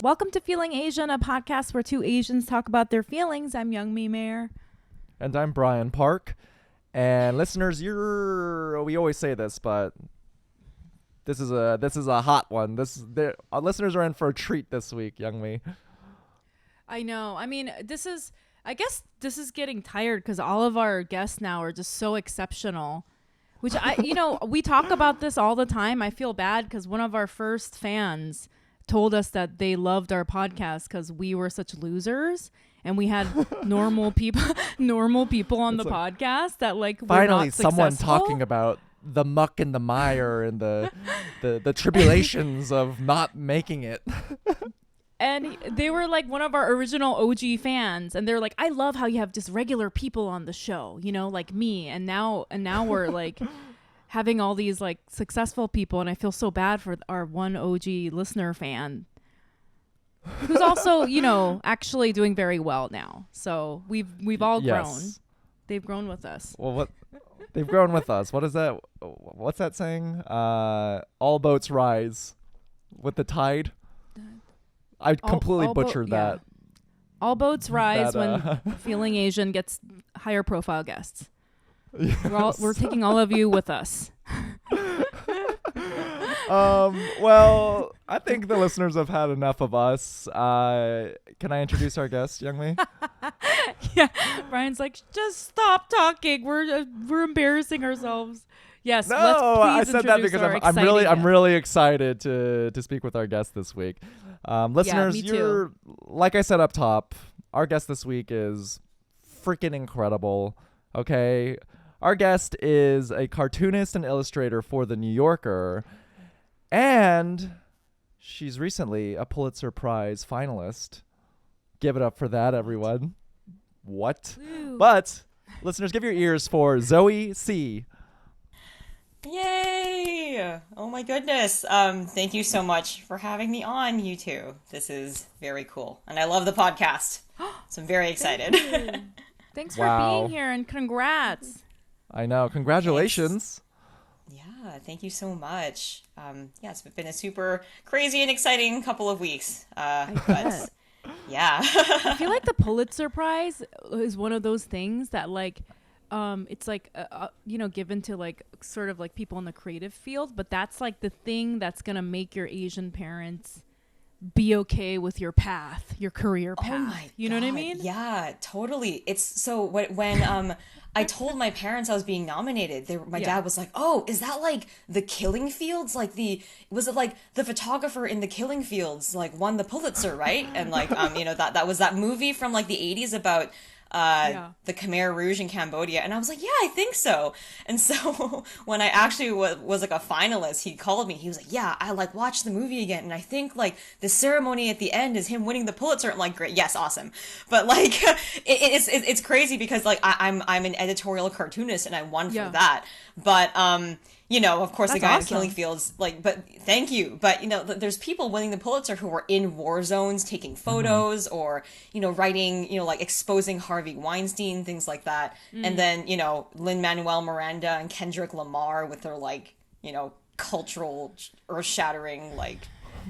Welcome to Feeling Asian, a podcast where two Asians talk about their feelings. I'm Young Mi Mayer. And I'm Brian Park. And listeners, we always say this, but this is a hot one. Our listeners are in for a treat this week, Young Mi. I know. I mean, I guess this is getting tired because all of our guests now are just so exceptional. Which we talk about this all the time. I feel bad because one of our first fans told us that they loved our podcast because we were such losers and we had normal people on the podcast that finally were not someone successful. Talking about the muck and the mire and the tribulations of not making it. And they were like one of our original OG fans, and they're like, I love how you have just regular people on the show, like me. And now we're like having all these like successful people, and I feel so bad for our one OG listener fan who's also, actually doing very well now. So we've all grown. They've grown with us. Well, what they've grown with us. What is that? What's that saying? All boats rise with the tide. I completely butchered that. Yeah. All boats rise when Feeling Asian gets higher profile guests. Yes. We're taking all of you with us. Well, I think the listeners have had enough of us. Can I introduce our guest, Young Mi? Yeah, Brian's like, just stop talking. We're embarrassing ourselves. Yes. No, let's I said that because I'm really excited to speak with our guest this week. Listeners, me too. Like I said up top, our guest this week is freaking incredible. Okay, our guest is a cartoonist and illustrator for The New Yorker, and she's recently a Pulitzer Prize finalist. Give it up for that, everyone. What? Woo. But listeners, give your ears for Zoe Si. Yay! Oh my goodness. Thank you so much for having me on, you two. This is very cool. And I love the podcast. So I'm very excited. Thanks for being here and congrats. I know. Congratulations. Yeah, thank you so much. It's been a super crazy and exciting couple of weeks. But yeah. I feel like the Pulitzer Prize is one of those things that it's like given to like sort of like people in the creative field, but that's like the thing that's gonna make your Asian parents be okay with your path, your career path. Oh my you know what I mean? Yeah, totally. It's so when I told my parents I was being nominated, my dad was like, "Oh, is that like The Killing Fields? Was it like the photographer in The Killing Fields like won the Pulitzer, right?" And that was that movie from like the 80s about the Khmer Rouge in Cambodia. And I was like, yeah, I think so. And so when I actually was like a finalist, he called me. He was like, yeah, I like watched the movie again. And I think like the ceremony at the end is him winning the Pulitzer. I'm like, great. Yes. Awesome. But like, it's crazy because like I'm an editorial cartoonist and I won for that. But, of course, That's the guy awesome. in Killing Fields, but thank you. But, there's people winning the Pulitzer who are in war zones taking photos or, writing, like exposing Harvey Weinstein, things like that. And then, Lin-Manuel Miranda and Kendrick Lamar with their like, cultural earth-shattering, like,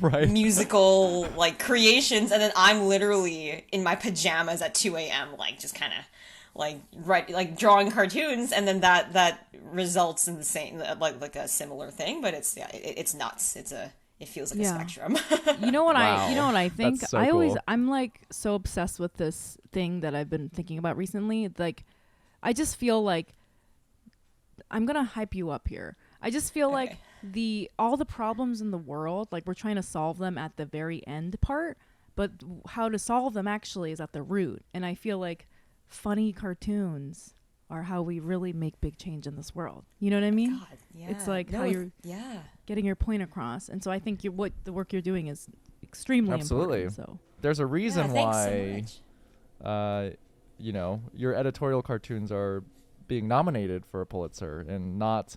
musical, like, creations. And then I'm literally in my pajamas at 2 a.m., like, just kind of like drawing cartoons, and then that results in the same like a similar thing, but it's nuts. It feels like a spectrum. You know what I think? That's so cool. I'm like so obsessed with this thing that I've been thinking about recently. Like, I just feel like I'm gonna hype you up here. I just feel like all the problems in the world, like we're trying to solve them at the very end part, but how to solve them actually is at the root. And I feel like funny cartoons are how we really make big change in this world. You know what I mean? God, yeah. It's like how you're getting your point across. And so I think what the work you're doing is extremely important. So there's a reason why, so your editorial cartoons are being nominated for a Pulitzer and not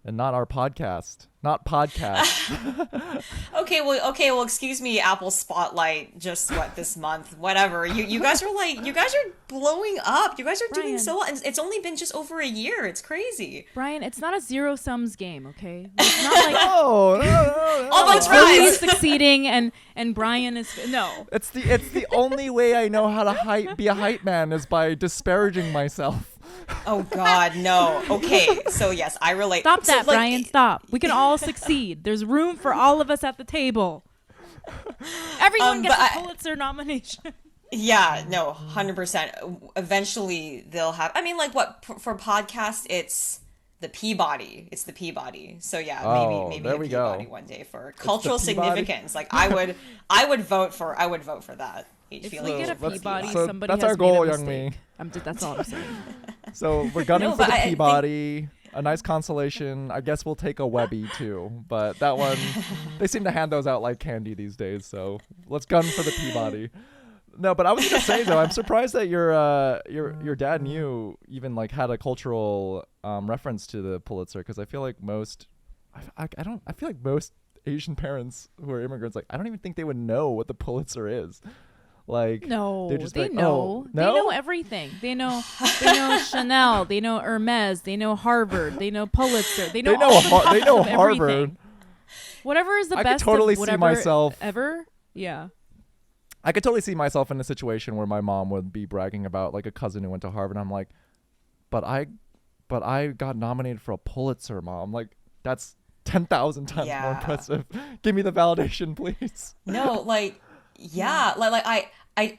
and not our podcast. Not podcast. Okay, well, excuse me, Apple Spotlight, just what, this month, whatever. You guys are blowing up. You guys are doing Brian. so well, and it's only been just over a year. It's crazy. Brian, it's not a zero sums game, okay? It's not like No. All votes Zoe rise. is succeeding and Brian is no. It's the only way I know how to be a hype man is by disparaging myself. Oh God, no. Okay, so yes, I relate. Stop So, that, like, Brian. Stop. We can all succeed. There's room for all of us at the table. Everyone gets but a Pulitzer nomination. Yeah, no, 100%. Eventually, they'll have. I mean, like, what for podcasts? It's the Peabody. It's the Peabody. So yeah, Oh, maybe there a we Peabody go. one day for cultural Peabody? significance. Like, I would vote for that. If feel we like get a let's- Peabody, so somebody that's has our goal, made a young me. mistake. That's all I'm saying. So we're gunning No, for but the I think- Peabody. A nice consolation. I guess we'll take a Webby too, but that one they seem to hand those out like candy these days. So let's gun for the Peabody. No, but I was gonna say though, I'm surprised that your dad and you even like had a cultural reference to the Pulitzer, because I feel like most I feel like most Asian parents who are immigrants, like I don't even think they would know what the Pulitzer is. Like No, they're just they like, know. oh, They no? know everything. They know Chanel. They know Hermes. They know Harvard. They know Pulitzer. They know all the They know tops of Harvard. everything. Whatever is the I could best totally of see whatever myself- ever. Yeah. I could totally see myself in a situation where my mom would be bragging about like a cousin who went to Harvard. I'm like, but I got nominated for a Pulitzer, Mom. Like that's 10,000 times more Yeah. impressive. Give me the validation, please. No, like, yeah, like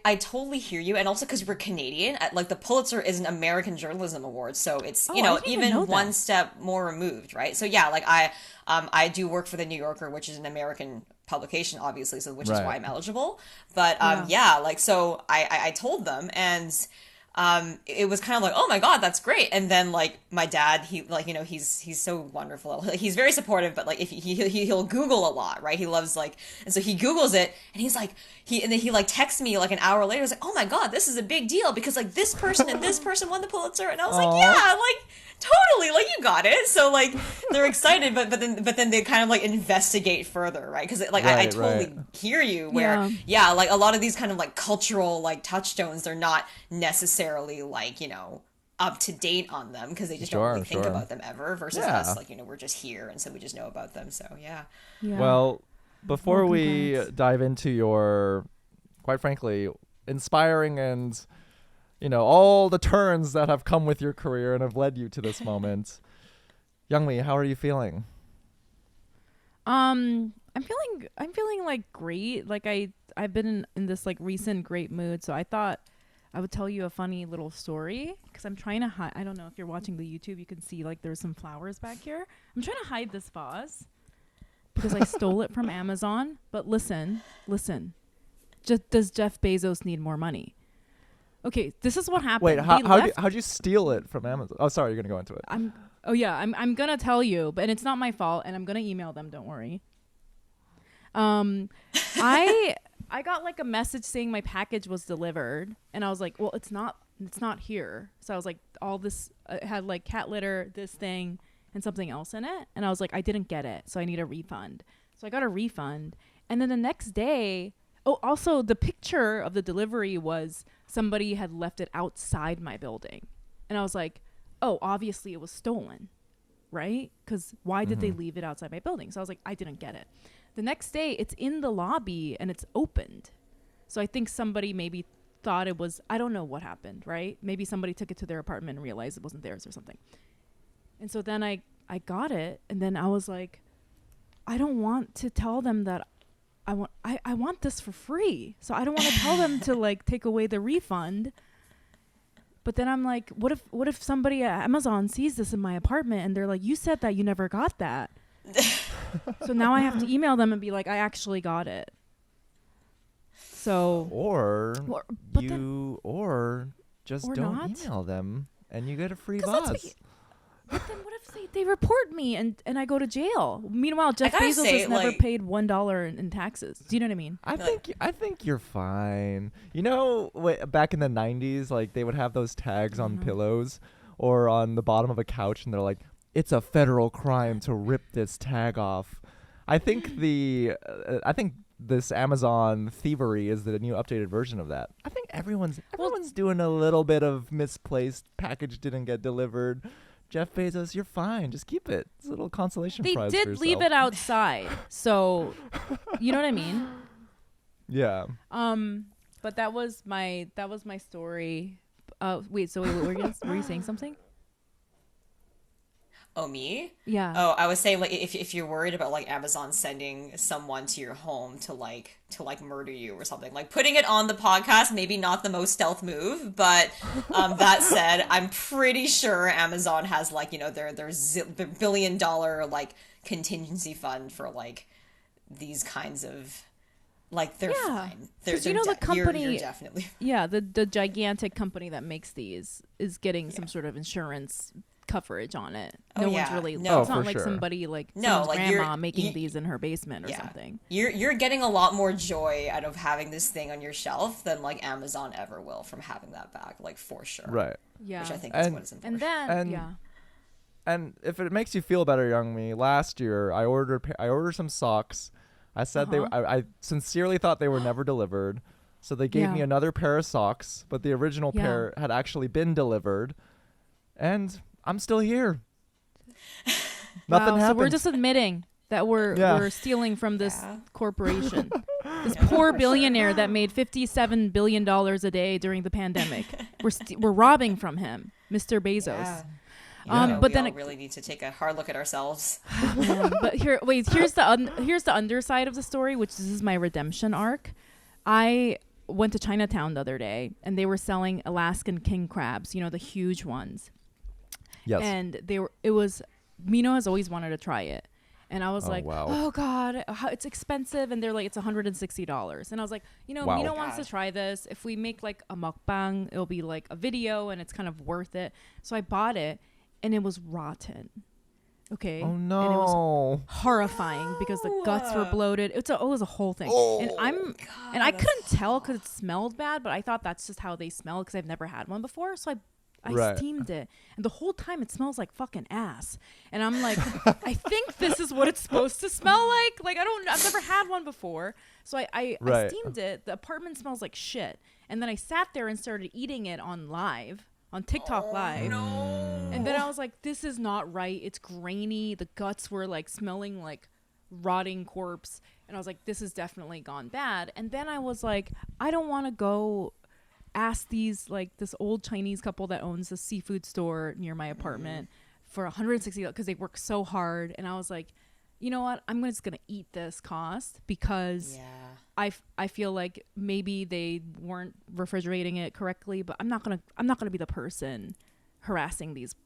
I totally hear you, and also because we're Canadian, like the Pulitzer is an American Journalism Award, so it's Oh, you I know didn't even even know that. one step more removed, right? So yeah, like I do work for the New Yorker, which is an American publication, obviously, so which is Right. why I'm eligible. But like so I told them, and it was kind of like, oh my God, that's great. And then like my dad, he like, you know, he's so wonderful. He's very supportive, but like if he'll Google a lot, right? He loves like, and so he Googles it and he's like, and then he like texts me like an hour later. He's like, oh my God, this is a big deal because like this person and this person won the Pulitzer. And I was like, Aw. yeah, like totally, like you got it. So like they're excited, but then they kind of like investigate further, right? Because like I Right, totally right. hear you where yeah, like a lot of these kind of like cultural like touchstones, they're not necessarily like, you know, up to date on them because they just don't really think Sure. about them ever versus Yeah. us, like, you know, we're just here and so we just know about them. So yeah. Well, before Well, we congrats. dive into your, quite frankly, inspiring and, you know, all the turns that have come with your career and have led you to this moment, Youngmi, how are you feeling? I'm feeling like great. Like I've been in this like recent great mood, so I thought I would tell you a funny little story because I'm trying to hide. I don't know if you're watching the YouTube, you can see like there's some flowers back here. I'm trying to hide this vase because I stole it from Amazon. But listen. Does Jeff Bezos need more money? Okay, this is what happened. Wait, They left- how'd you steal it from Amazon? Oh, sorry, you're gonna go into it. I'm gonna tell you, but it's not my fault, and I'm gonna email them. Don't worry. I got like a message saying my package was delivered, and I was like, well, it's not here. So I was like, all this it had like cat litter, this thing, and something else in it, and I was like, I didn't get it, so I need a refund. So I got a refund, and then the next day, oh, also the picture of the delivery was somebody had left it outside my building, and I was like, oh, obviously it was stolen, right? Because why did they leave it outside my building? So I was like, I didn't get it. The next day, it's in the lobby and it's opened. So I think somebody maybe thought it was, I don't know what happened, right? Maybe somebody took it to their apartment and realized it wasn't theirs or something. And so then I got it, and then I was like, I don't want to tell them that I want this for free. So I don't want to tell them to like take away the refund. But then I'm like, what if somebody at Amazon sees this in my apartment and they're like, you said that you never got that. So now I have to email them and be like, I actually got it. So just or don't not. email them and you get a free 'Cause that's vase. but then what if they report me and I go to jail? Meanwhile, Jeff gotta Bezos say, has never like- paid $1 in taxes. Do you know what I mean? I think you're fine. You know, back in the 90s, like they would have those tags on pillows or on the bottom of a couch, and they're like, it's a federal crime to rip this tag off. I think this Amazon thievery is the new updated version of that. I think everyone's doing a little bit of misplaced package didn't get delivered. Jeff Bezos, you're fine. Just keep it. It's a little consolation prize. They for did leave yourself. it outside, so you know what I mean. Yeah. But that was my story. Wait, so were you saying something? Oh, me? Yeah. Oh, I was saying, like, if you're worried about, like, Amazon sending someone to your home to murder you or something, like, putting it on the podcast, maybe not the most stealth move, but that said, I'm pretty sure Amazon has, like, you know, their $1 billion, like, contingency fund for, like, these kinds of, like, they're fine. They're you know, the company, you're definitely... Yeah, the gigantic company that makes these is getting some sort of insurance coverage on it. Oh, One's really. No, it's not for like sure. somebody like No, someone's like grandma making these in her basement or something. You're getting a lot more joy out of having this thing on your shelf than like Amazon ever will from having that back, like for sure. Right. Yeah. Which I think is what it's important. And then And if it makes you feel better, young me, last year I ordered some socks. I said I sincerely thought they were never delivered. So they gave me another pair of socks, but the original pair had actually been delivered. And I'm still here. Nothing happened. So we're just admitting that we're stealing from this corporation. This poor billionaire that made $57 billion a day during the pandemic. We're robbing from him, Mr. Bezos. But we then really need to take a hard look at ourselves. But here's the underside of the story, which is my redemption arc. I went to Chinatown the other day, and they were selling Alaskan king crabs, you know, the huge ones. Yes. And Mino has always wanted to try it. And I was oh God, it's expensive. And they're like, it's $160. And I was like, you know, Mino wants to try this. If we make like a mukbang, it'll be like a video and it's kind of worth it. So I bought it and it was rotten. Okay. Oh no. And it was horrifying because the guts were bloated. It was a whole thing. And I couldn't tell because it smelled bad, but I thought that's just how they smell because I've never had one before. So I steamed it, and the whole time it smells like fucking ass. And I'm like, I think this is what it's supposed to smell like. Like I've never had one before. So I steamed it. The apartment smells like shit. And then I sat there and started eating it on TikTok live. No. And then I was like, this is not right. It's grainy. The guts were like smelling like rotting corpse. And I was like, this has definitely gone bad. And then I was like, I don't want to go ask this old Chinese couple that owns a seafood store near my apartment for $160 because they work so hard. And I was like, you know what? I'm just gonna eat this cost because I feel like maybe they weren't refrigerating it correctly, but I'm not gonna be the person harassing these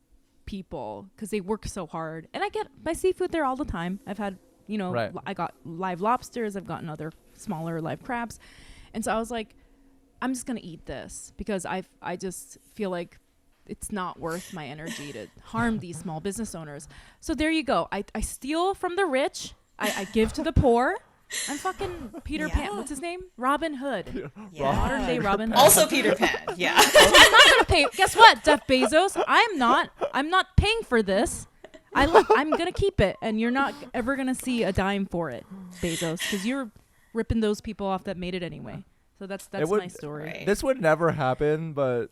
people because they work so hard. And I get my seafood there all the time. I've had, you know, I got live lobsters. I've gotten other smaller live crabs. And so I was like, I'm just going to eat this because I just feel like it's not worth my energy to harm these small business owners. So there you go. I steal from the rich. I give to the poor. I'm fucking Peter Pan. What's his name? Robin Hood. Modern day Robin Hood. Also Peter Pan. Yeah. So I'm not going to pay. Guess what, Jeff Bezos? I'm not paying for this. I'm going to keep it. And you're not ever going to see a dime for it, Bezos, because you're ripping those people off that made it anyway. So that's my story. Right. This would never happen, but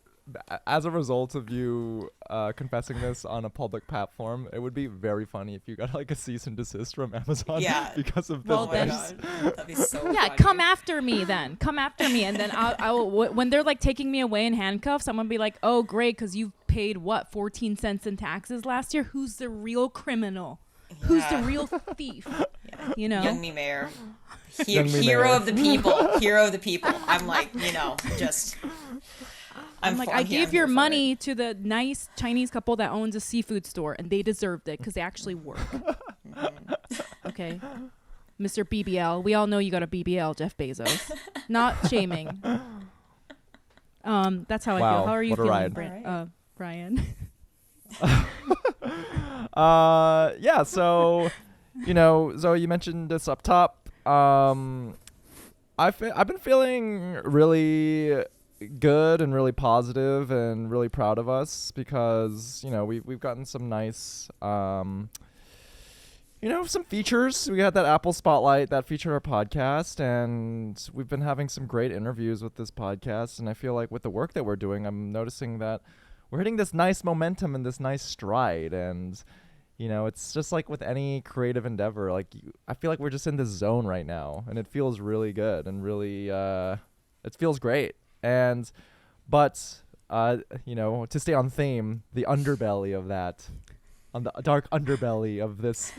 as a result of you confessing this on a public platform, it would be very funny if you got like a cease and desist from Amazon because of this. That'd be so funny. Come after me then. Come after me, and then I'll when they're like taking me away in handcuffs, I'm gonna be like, oh great, because you've paid what 14 cents in taxes last year. Who's the real criminal? Who's the real thief? You know, Young Me Mayor. Hero of the people. Hero of the people. I'm like, you know, just. I'm like, I gave your money to the nice Chinese couple that owns a seafood store, and they deserved it because they actually work. Okay, Mr. BBL. We all know you got a BBL, Jeff Bezos. Not shaming. That's how I feel. How are you feeling, Brian? Yeah. So, you know, Zoe, you mentioned this up top. I've been feeling really good and really positive and really proud of us because, you know, we've gotten some nice, you know, some features. We had that Apple Spotlight that featured our podcast, and we've been having some great interviews with this podcast. And I feel like with the work that we're doing, I'm noticing that we're hitting this nice momentum and this nice stride. And, you know, it's just like with any creative endeavor, like I feel like we're just in this zone right now, and it feels really good and really, it feels great. But you know, to stay on theme, the underbelly of that, on the dark underbelly of this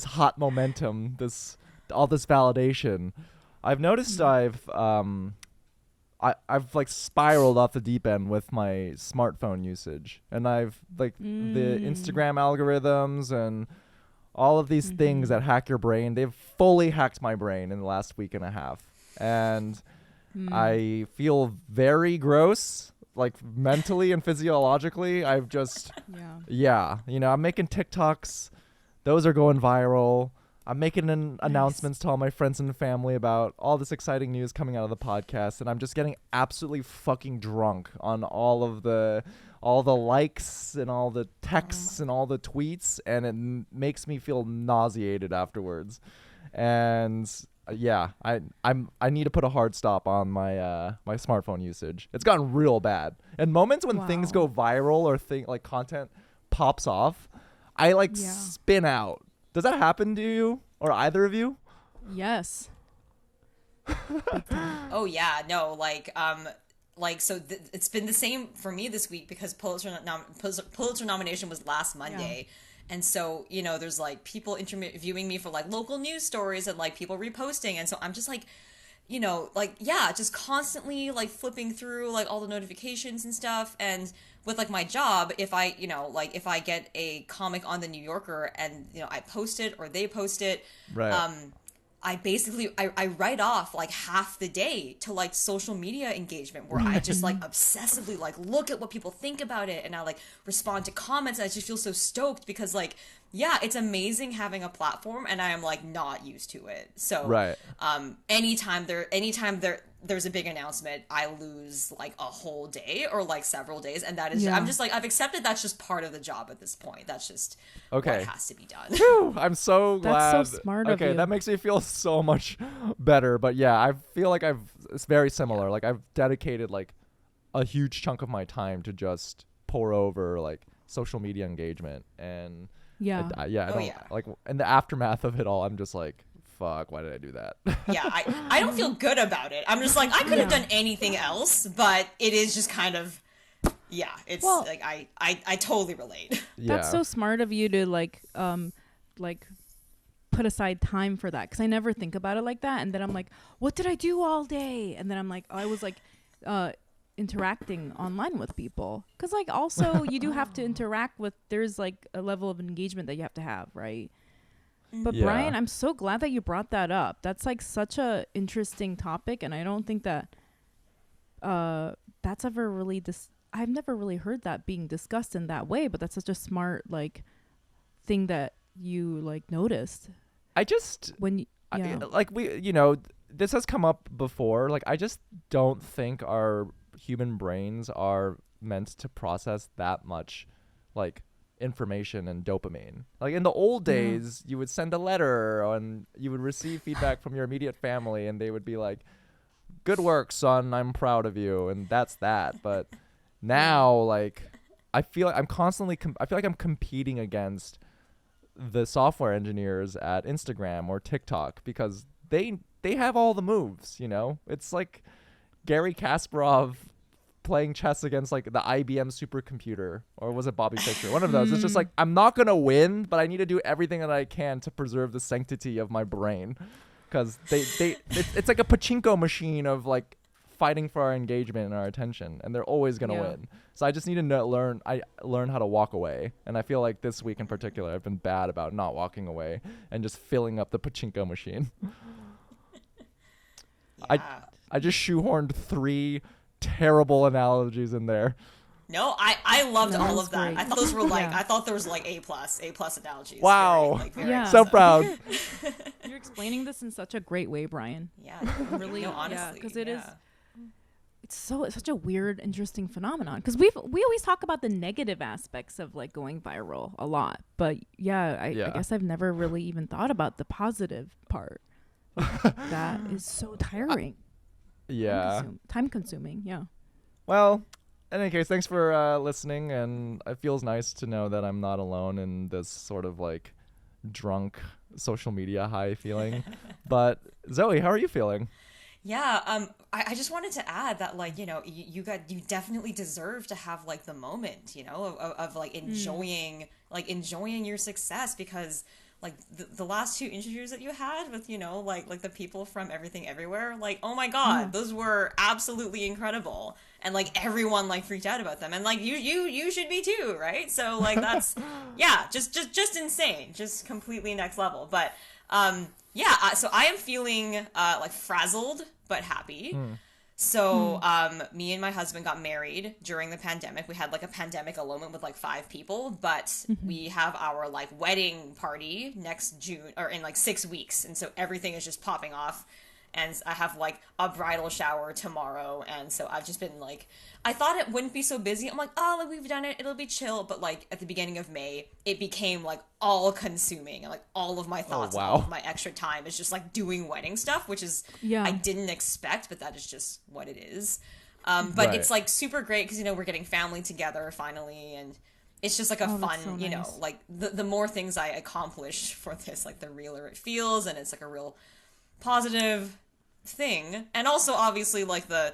hot momentum, all this validation, I've noticed I've like spiraled off the deep end with my smartphone usage, and I've like the Instagram algorithms and all of these things that hack your brain. They've fully hacked my brain in the last week and a half, and I feel very gross, like mentally and physiologically. I've just, yeah, you know, I'm making TikToks. Those are going viral. I'm making announcements to all my friends and family about all this exciting news coming out of the podcast. And I'm just getting absolutely fucking drunk on all the likes and all the texts and all the tweets. And it makes me feel nauseated afterwards. And yeah, I need to put a hard stop on my my smartphone usage. It's gotten real bad. And moments when things go viral or like content pops off, I like spin out. Does that happen to you or either of you? Yes. Oh yeah, no, like so it's been the same for me this week because Pulitzer nomination was last Monday. And so, you know, there's like people interviewing me for like local news stories and like people reposting. And so I'm just like, you know, like, yeah, just constantly like flipping through like all the notifications and stuff. And with like my job, if I, you know, like if I get a comic on the New Yorker and, you know, I post it or they post it, right. I basically I write off like half the day to like social media engagement where I just like obsessively like look at what people think about it and I like respond to comments and I just feel so stoked because like yeah, it's amazing having a platform and I am like not used to it. So right. anytime there's a big announcement, I lose like a whole day or like several days, and that is I'm just like I've accepted that's just part of the job at this point. That's just what has to be done. Whew, I'm so glad. That's so smart of you. Okay, that makes me feel so much better. But yeah, I feel like it's very similar. Like I've dedicated like a huge chunk of my time to just pour over like social media engagement and like in the aftermath of it all, I'm just like, fuck, why did I do that? Yeah, I don't feel good about it. I'm just like, I could have done anything else, but it is just kind of, it's like, I totally relate. Yeah. That's so smart of you to like put aside time for that. Cause I never think about it like that. And then I'm like, what did I do all day? And then I'm like, I was like, interacting online with people. Cause like also you do have to interact with, there's like a level of engagement that you have to have, right? But Brian, I'm so glad that you brought that up. That's like such a interesting topic, and I don't think that that's ever really I've never really heard that being discussed in that way. But that's such a smart like thing that you like noticed. I just when this has come up before. Like I just don't think our human brains are meant to process that much like information and dopamine. Like in the old days, you would send a letter and you would receive feedback from your immediate family and they would be like, good work, son, I'm proud of you, and that's that. But now like I feel like I'm constantly I feel like I'm competing against the software engineers at Instagram or TikTok because they have all the moves, you know? It's like Gary Kasparov playing chess against like the IBM supercomputer, or was it Bobby Fischer? One of those. It's just like, I'm not going to win, but I need to do everything that I can to preserve the sanctity of my brain. Because it's like a pachinko machine of like fighting for our engagement and our attention, and they're always going to win. So I just need to learn how to walk away. And I feel like this week in particular, I've been bad about not walking away and just filling up the pachinko machine. I just shoehorned 3 terrible analogies in there. No, I loved all of that. Great. I thought those were like I thought there was like A plus analogies. Wow. Very so proud. You're explaining this in such a great way, Brian. Yeah, Really, honestly, because it is. it's such a weird, interesting phenomenon, because we always talk about the negative aspects of like going viral a lot, but I guess I've never really even thought about the positive part. That is so tiring. Time consuming. Yeah. Well, in any case, thanks for listening, and it feels nice to know that I'm not alone in this sort of like drunk social media high feeling. But Zoe, how are you feeling? Yeah, I just wanted to add that, like, you know, you definitely deserve to have like the moment, you know, of like enjoying your success, because like the last two interviews that you had with, you know, like the people from Everything Everywhere, like, oh my God, those were absolutely incredible. And like everyone like freaked out about them, and like you should be too, right? So like that's just insane, just completely next level. But so I am feeling like frazzled but happy. So me and my husband got married during the pandemic. We had like a pandemic elopement with like 5 people, but we have our like wedding party next June, or in like 6 weeks, and so everything is just popping off. And I have like a bridal shower tomorrow, and so I've just been like, I thought it wouldn't be so busy. I'm like, oh, like we've done it, it'll be chill. But like at the beginning of May, it became like all consuming, and like all of my thoughts, and all of my extra time is just like doing wedding stuff, which is I didn't expect, but that is just what it is. But it's like super great because, you know, we're getting family together finally, and it's just like a fun, so you know, like the more things I accomplish for this, like the realer it feels, and it's like a real positive thing. And also obviously like the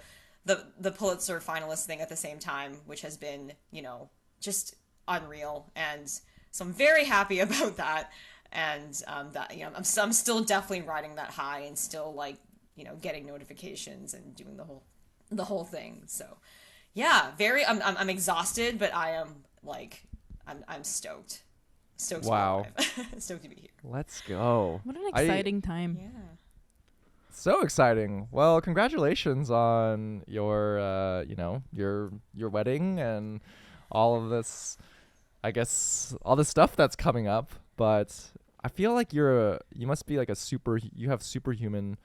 Pulitzer finalist thing at the same time, which has been, you know, just unreal, and so I'm very happy about that. And that, you know, I'm still definitely riding that high, and still like, you know, getting notifications and doing the whole thing. So yeah, I'm exhausted, but I am like I'm stoked to be alive. Stoked to be here. Let's go. What an exciting time. Yeah. So exciting. Well, congratulations on your, you know, your wedding and all of this, I guess, all this stuff that's coming up. But I feel like you must be like you have superhuman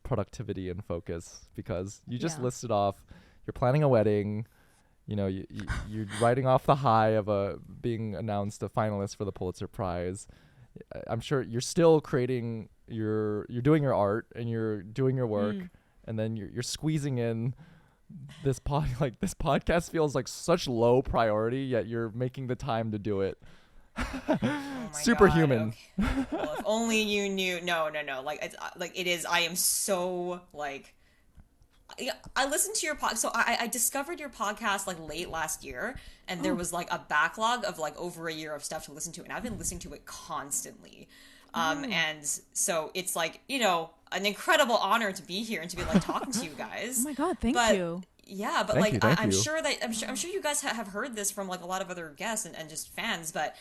productivity and focus, because you just listed off, you're planning a wedding, you know, you're riding off the high of being announced a finalist for the Pulitzer Prize. I'm sure you're still creating you're doing your art, and you're doing your work, and then you're squeezing in this this podcast feels like such low priority, yet you're making the time to do it. Superhuman. God, okay. Well, if only you knew. No, like it's like it is. I am so like, I listened to your podcast. So I discovered your podcast like late last year, and there was like a backlog of like over a year of stuff to listen to, and I've been listening to it constantly. And so it's like, you know, an incredible honor to be here and to be like talking to you guys. Oh my God, thank you. Yeah, but thank like you. I'm sure you guys have heard this from like a lot of other guests and just fans, but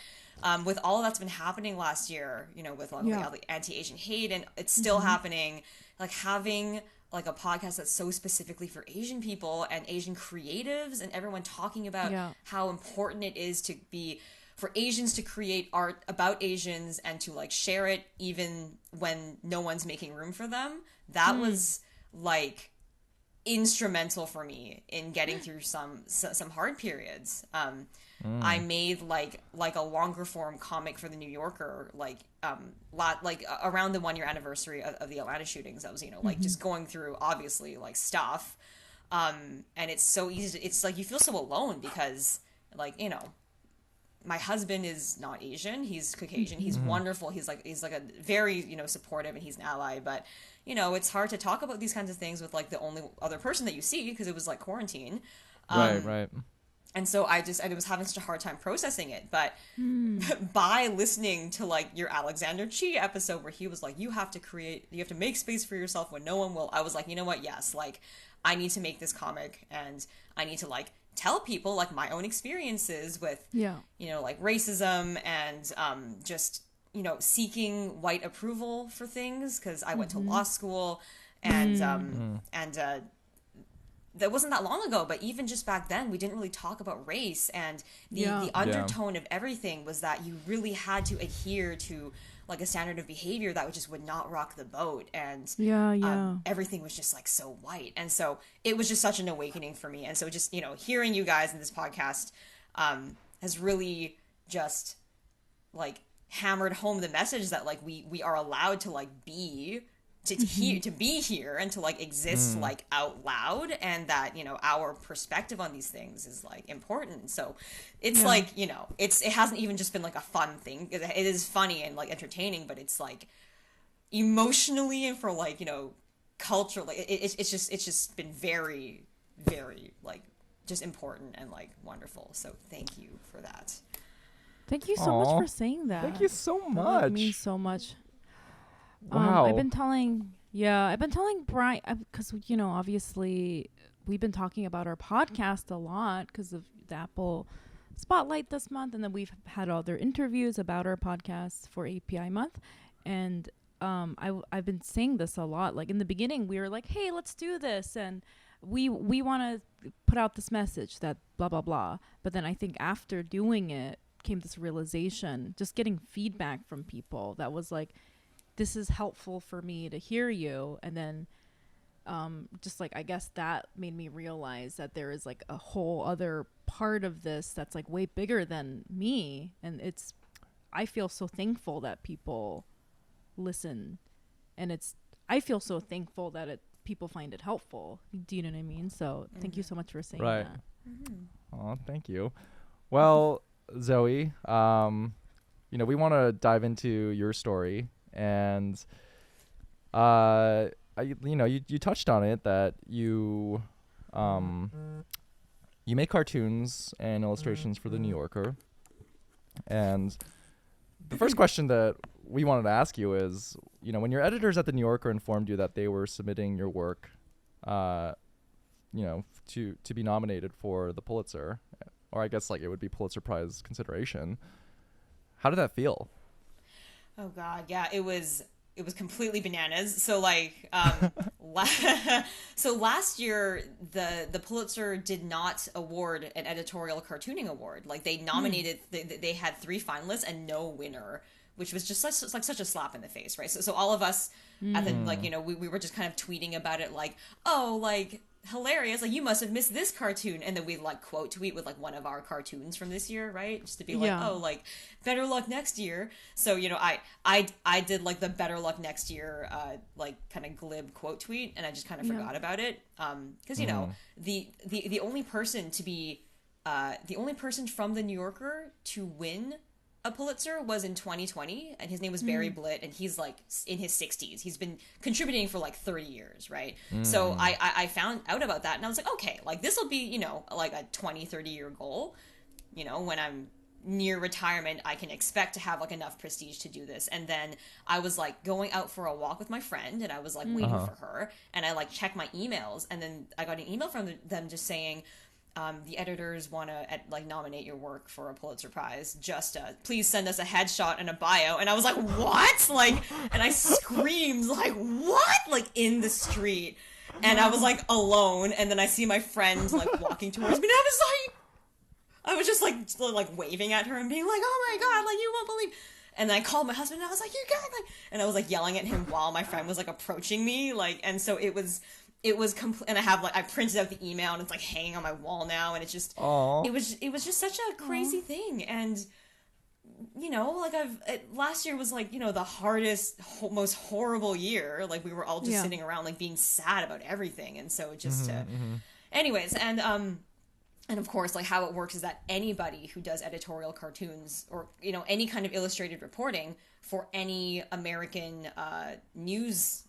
with all that's been happening last year, you know, with like all the anti-Asian hate, and it's still happening, like having like a podcast that's so specifically for Asian people and Asian creatives, and everyone talking about how important it is to be for Asians to create art about Asians and to like share it even when no one's making room for them. That was like instrumental for me in getting through some hard periods. I made like a longer form comic for the New Yorker, like around the 1-year anniversary of the Atlanta shootings. I was, you know, like just going through obviously like stuff. And it's so easy it's like you feel so alone, because like, you know, my husband is not Asian, he's Caucasian, he's wonderful, he's like a very, you know, supportive, and he's an ally, but you know, it's hard to talk about these kinds of things with like the only other person that you see, because it was like quarantine. Right. And so I was having such a hard time processing it, but by listening to like your Alexander Chi episode where he was like, you have to make space for yourself when no one will, I was like, you know what, yes, like I need to make this comic, and I need to like tell people like my own experiences with, you know, like racism and just, you know, seeking white approval for things, because I went to law school, and that wasn't that long ago, but even just back then, we didn't really talk about race, and the undertone of everything was that you really had to adhere to like a standard of behavior that would not rock the boat, and everything was just like so white, and so it was just such an awakening for me, and so just hearing you guys in this podcast has really just like hammered home the message that like we are allowed to like be to be here and to like exist like out loud, and that our perspective on these things is like important. So it's like it hasn't even just been like a fun thing. It is funny and like entertaining, but it's like emotionally and for like culturally, it's just been very, very like just important and like wonderful. So thank you for that. Thank you so much for saying that. Thank you so much. It means so much. Wow. I've been telling Brian, because obviously we've been talking about our podcast a lot because of the Apple Spotlight this month, and then we've had other interviews about our podcast for API month, and I've been saying this a lot. Like in the beginning, we were like, "Hey, let's do this," and we want to put out this message that blah blah blah. But then I think after doing it came this realization, just getting feedback from people that was like, this is helpful for me to hear you. And then just like, I guess that made me realize that there is like a whole other part of this that's like way bigger than me. And I feel so thankful that people listen, and I feel so thankful that people find it helpful. Do you know what I mean? So thank you so much for saying that. Oh, thank you. Well, Zoe, we want to dive into your story, and you touched on it, that you make cartoons and illustrations for the New Yorker, and the first question that we wanted to ask you is, when your editors at the New Yorker informed you that they were submitting your work to be nominated for the Pulitzer, or I guess like it would be Pulitzer Prize consideration, how did that feel? Oh God, yeah, it was completely bananas. So like, so last year the Pulitzer did not award an editorial cartooning award. Like they nominated, they had 3 finalists and no winner, which was just such a slap in the face, right? So all of us at the we were just kind of tweeting about it, like, oh, like hilarious, like you must have missed this cartoon, and then we like quote tweet with like one of our cartoons from this year, right, just to be like, oh, like better luck next year. So I did like the better luck next year like kind of glib quote tweet, and I just kind of forgot about it because the only person to be the only person from the New Yorker to win a Pulitzer was in 2020, and his name was Barry Blitt, and he's like in his 60s. He's been contributing for like 30 years, right? So I found out about that, and I was like, okay, like this will be, like a 20-30 year goal. When I'm near retirement, I can expect to have like enough prestige to do this. And then I was like going out for a walk with my friend, and I was like waiting for her, and I like checked my emails, and then I got an email from them just saying, the editors want to like nominate your work for a Pulitzer Prize. Just please send us a headshot and a bio. And I was like, what? Like, and I screamed like, what? Like in the street. And I was like alone. And then I see my friend like walking towards me. And I was just like waving at her and being like, oh my God, like you won't believe. And then I called my husband, and I was like, you got like, and I was like yelling at him while my friend was like approaching me. Like, and so it was and I printed out the email, and it's like hanging on my wall now, and it's just it was just such a crazy thing. And like last year was like the hardest, most horrible year. Like we were all just sitting around like being sad about everything, and so it just anyways, and of course, like how it works is that anybody who does editorial cartoons or any kind of illustrated reporting for any American news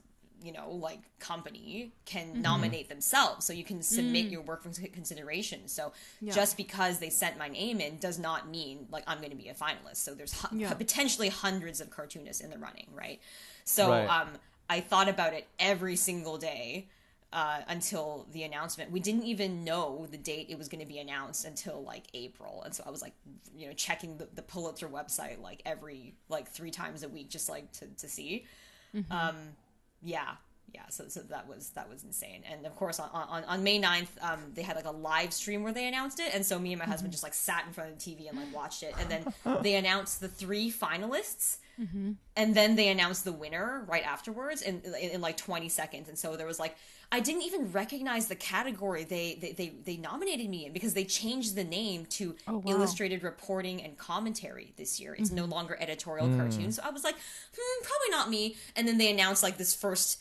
like company can nominate themselves. So you can submit your work for consideration. So just because they sent my name in does not mean like I'm going to be a finalist. So there's potentially hundreds of cartoonists in the running, right? So I thought about it every single day until the announcement. We didn't even know the date it was going to be announced until like April. And so I was like, checking the Pulitzer website like every like 3 times a week, just like to see. Yeah. Yeah, so that was insane. And of course on May 9th, they had like a live stream where they announced it, and so me and my husband just like sat in front of the TV and like watched it, and then they announced the 3 finalists, and then they announced the winner right afterwards in like 20 seconds. And so there was like, I didn't even recognize the category they nominated me in, because they changed the name to illustrated reporting and commentary this year. It's no longer editorial cartoon. So I was like, probably not me. And then they announced like the first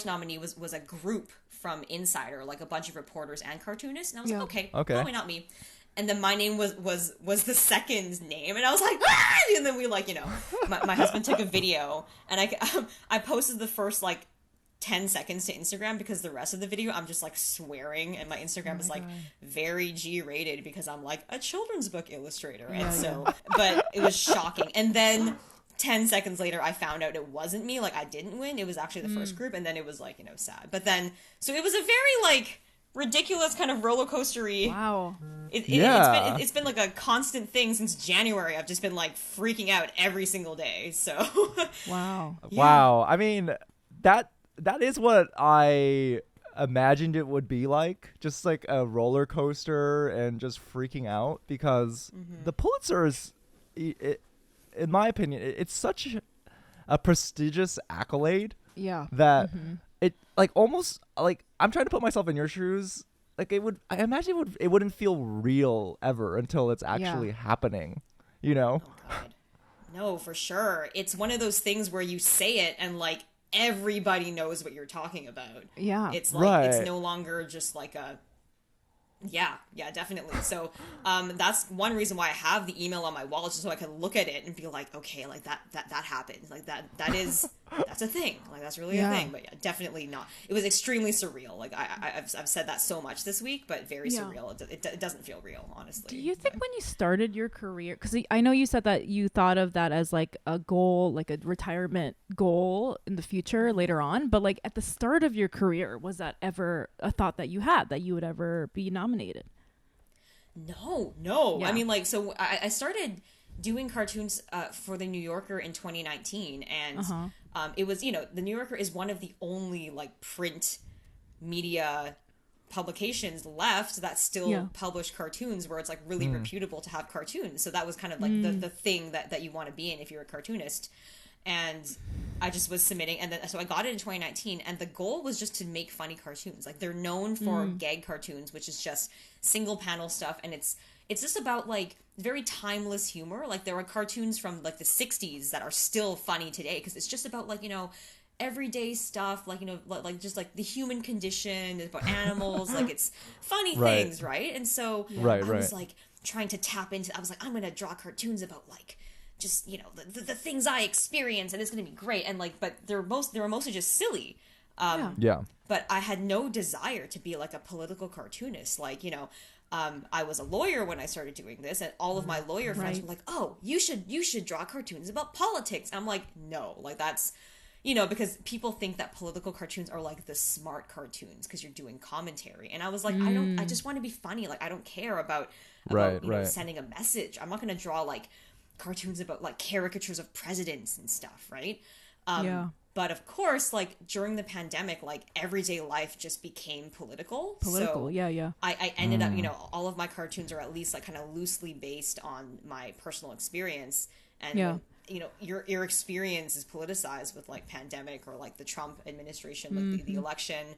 nominee was a group from Insider, like a bunch of reporters and cartoonists. And I was like, okay, probably not me. And then my name was the second name, and I was like, ah! And then we like, my husband took a video, and I posted the first like 10 seconds to Instagram, because the rest of the video I'm just like swearing, and my Instagram is like very G-rated because I'm like a children's book illustrator. And so but it was shocking. And then 10 seconds later I found out it wasn't me, like I didn't win, it was actually the first group. And then it was like, sad. But then, so it was a very like ridiculous kind of roller coastery. Wow. It's been like a constant thing since January. I've just been like freaking out every single day. So wow. Wow. I mean, that is what I imagined it would be like, just like a roller coaster and just freaking out, because the Pulitzer is, in my opinion, it's such a prestigious accolade. Yeah. That it like almost like, I'm trying to put myself in your shoes. Like I imagine it wouldn't feel real ever until it's actually happening. Oh God. No, for sure. It's one of those things where you say it and like everybody knows what you're talking about. Yeah. It's like it's no longer just like a yeah, definitely. So that's one reason why I have the email on my wall, just so I can look at it and be like, okay, like that happened. Like that's a thing. Like that's really a thing. But yeah, definitely not. It was extremely surreal. Like I've said that so much this week, but very surreal. It doesn't feel real, honestly. Do you think when you started your career, because I know you said that you thought of that as like a goal, like a retirement goal in the future later on, but like at the start of your career, was that ever a thought that you had, that you would ever be nominated? No. Yeah. I mean, like, so I started doing cartoons for the New Yorker in 2019, and it was, the New Yorker is one of the only like print media publications left that still publish cartoons, where it's like really reputable to have cartoons. So that was kind of like the thing that you want to be in if you're a cartoonist. And I just was submitting, and then so I got it in 2019, and the goal was just to make funny cartoons. Like they're known for gag cartoons, which is just single panel stuff, and it's just about like very timeless humor. Like there are cartoons from like the 60s that are still funny today, because it's just about like everyday stuff, like like just like the human condition, about animals, like it's funny things, right? And so I was like trying to tap into. I was like, I'm gonna draw cartoons about like just the things I experience, and it's gonna be great. And like, but they were mostly just silly. But I had no desire to be like a political cartoonist. Like I was a lawyer when I started doing this, and all of my lawyer friends were like, "Oh, you should draw cartoons about politics." And I'm like, no, like that's because people think that political cartoons are like the smart cartoons because you're doing commentary. And I was like, I just want to be funny. Like I don't care about sending a message. I'm not gonna draw like cartoons about like caricatures of presidents and stuff, right? But of course, like during the pandemic, like everyday life just became political. So I ended up, all of my cartoons are at least like kind of loosely based on my personal experience. And your experience is politicized with like pandemic, or like the Trump administration, like the election,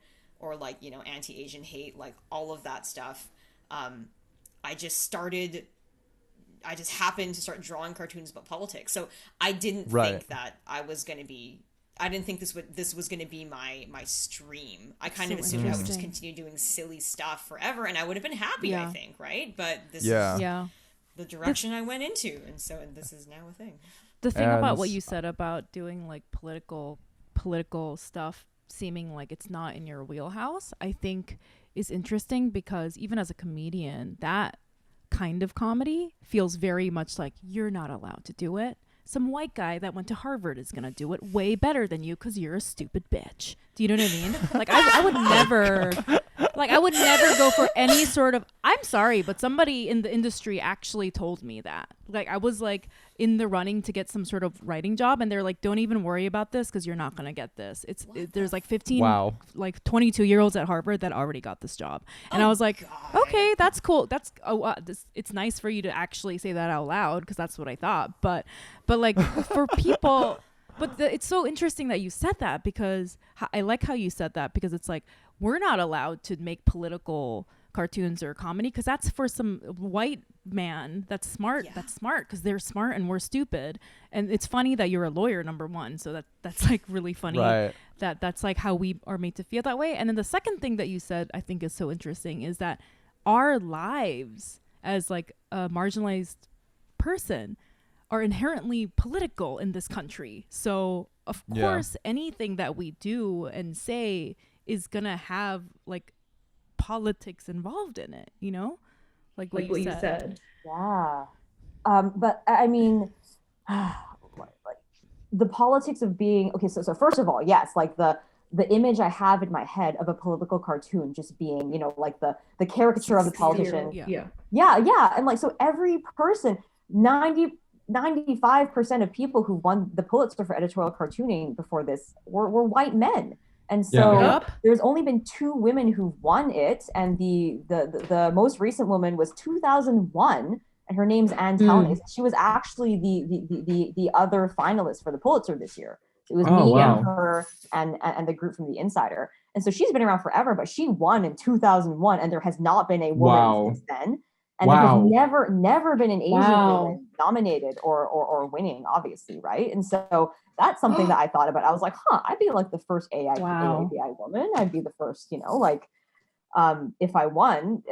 or like anti-Asian hate, like all of that stuff. I just happened to start drawing cartoons about politics. So I didn't think that I didn't think this was going to be my stream. I kind of assumed I would just continue doing silly stuff forever, and I would have been happy, I think, right? But this is the direction I went into, and this is now a thing. The thing about what you said about doing like political stuff seeming like it's not in your wheelhouse, I think is interesting, because even as a comedian, that kind of comedy feels very much like you're not allowed to do it. Some white guy that went to Harvard is gonna do it way better than you because you're a stupid bitch. Do you know what I mean? Like I would never So for any sort of, I'm sorry, but somebody in the industry actually told me that. Like, I was like in the running to get some sort of writing job, and they're like, don't even worry about this because you're not going to get this. There's like 15, Wow. like 22-year-olds at Harvard that already got this job. And I was like, okay, that's cool. It's nice for you to actually say that out loud because that's what I thought. But like for people, it's so interesting that you said that, because I like how you said that, because it's like, we're not allowed to make political cartoons or comedy because that's for some white man that's smart. Yeah. That's smart because they're smart and we're stupid. And it's funny that you're a lawyer, number one. So that's like really funny. Right. That's like how we are made to feel that way. And then the second thing that you said, I think is so interesting, is that our lives as like a marginalized person are inherently political in this country. So of course, anything that we do and say is gonna have like politics involved in it, you know, like what you said. Yeah. But I mean, like the politics of being, okay, so first of all, yes, like the image I have in my head of a political cartoon just being, you know, like the caricature of the politician. Yeah. And like, so every person, 95% of people who won the Pulitzer for editorial cartooning before this were white men. And so there's only been 2 women who've won it. And the most recent woman was 2001, and her name's Ann Talnis. She was actually the other finalist for the Pulitzer this year. It was me and her and the group from The Insider. And so she's been around forever, but she won in 2001, and there has not been a woman since then. And there has never been an Asian woman nominated or winning, obviously, right? And so that's something that I thought about. I was like, I'd be like the first AAPI woman. I'd be the first, you know, like if I won.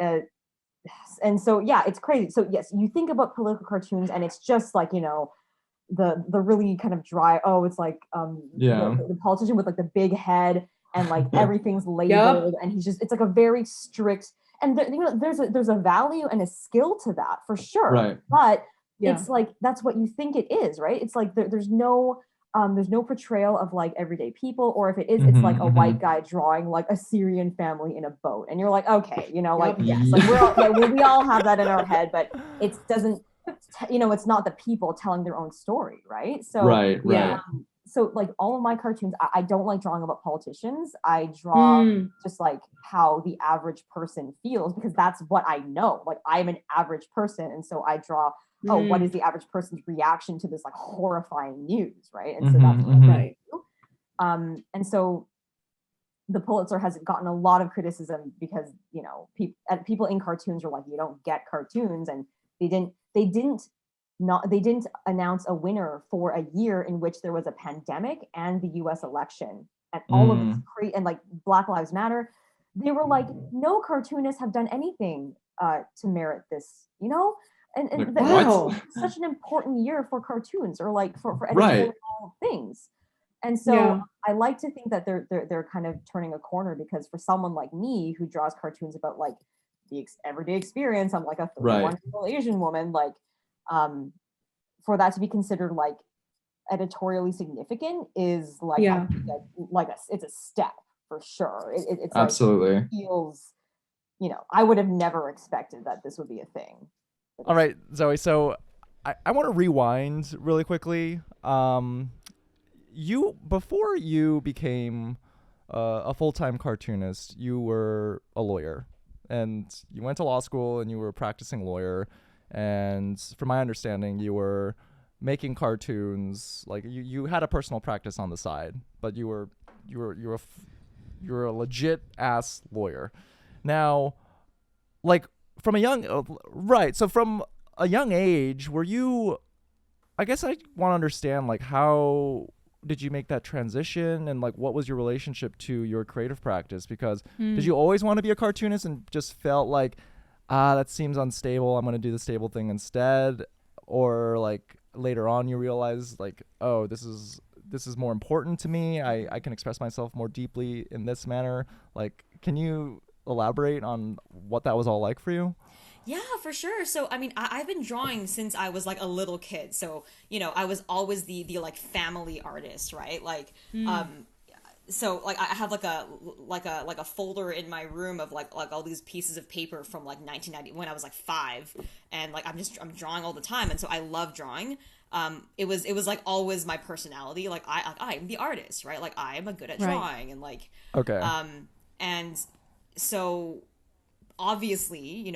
And so, yeah, it's crazy. So yes, you think about political cartoons and it's just like, you know, the really kind of dry, it's like the politician with like the big head and like everything's labeled and it's like a very strict, and you know, there's a value and a skill to that for sure. Right. But it's like, that's what you think it is, right? It's like there's no portrayal of like everyday people, or if it is, it's like a white guy drawing like a Syrian family in a boat, and you're like, okay, you know, like yes, like we all have that in our head, but it doesn't, you know, it's not the people telling their own story, right? So right. So like all of my cartoons, I don't like drawing about politicians. I draw just like how the average person feels, because that's what I know. Like I'm an average person, and so I draw what is the average person's reaction to this like horrifying news, right? And so that's what I do. And so the Pulitzer has gotten a lot of criticism because, you know, people in cartoons are like, you don't get cartoons, and they didn't announce a winner for a year in which there was a pandemic and the US election and all of this and like Black Lives Matter. They were like, no cartoonists have done anything to merit this, you know? And that's such an important year for cartoons, or like for editorial things. And so I like to think that they're kind of turning a corner, because for someone like me who draws cartoons about like the everyday experience, I'm like a 31-year-old Asian woman, like for that to be considered like editorially significant is like, I think that, it's a step for sure. It's absolutely like, it feels, you know, I would have never expected that this would be a thing. All right, Zoe. So I want to rewind really quickly. Before you became a full-time cartoonist, you were a lawyer, and you went to law school and you were a practicing lawyer. And from my understanding, you were making cartoons. Like you had a personal practice on the side, but you were a legit ass lawyer. Now, like from a young So from a young age, were you? I guess I want to understand, like, how did you make that transition, and like what was your relationship to your creative practice? Because did you always want to be a cartoonist and just felt like, that seems unstable, I'm going to do the stable thing instead? Or like later on you realize like, oh, this is more important to me. I can express myself more deeply in this manner. Like, can you elaborate on what that was all like for you? Yeah, for sure. So, I mean, I've been drawing since I was like a little kid. So, you know, I was always the like family artist, right? Like, so like I have like a folder in my room of like all these pieces of paper from like 1990 when I was like 5, and like I'm drawing all the time, and so I love drawing. It was like always my personality. Like I'm the artist, right? Like I'm a good at drawing, and like Okay. and so obviously,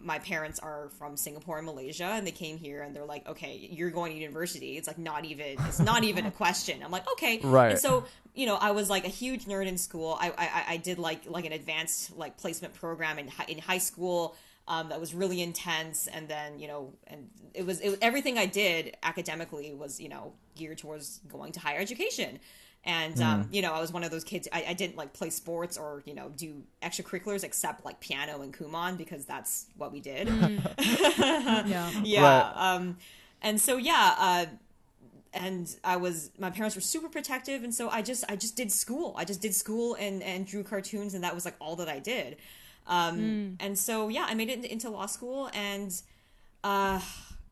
my parents are from Singapore and Malaysia, and they came here, and they're like, okay, you're going to university. It's not even a question. I'm like, okay. Right. And so, I was like a huge nerd in school. I did like an advanced like placement program in high school. That was really intense, and then and it was everything I did academically was geared towards going to higher education. And, I was one of those kids, I didn't like play sports or, do extracurriculars except like piano and Kumon, because that's what we did. Yeah. Yeah. Right. And so, and my parents were super protective. And so I just did school. I just did school and drew cartoons, and that was like all that I did. And so, I made it into law school. And,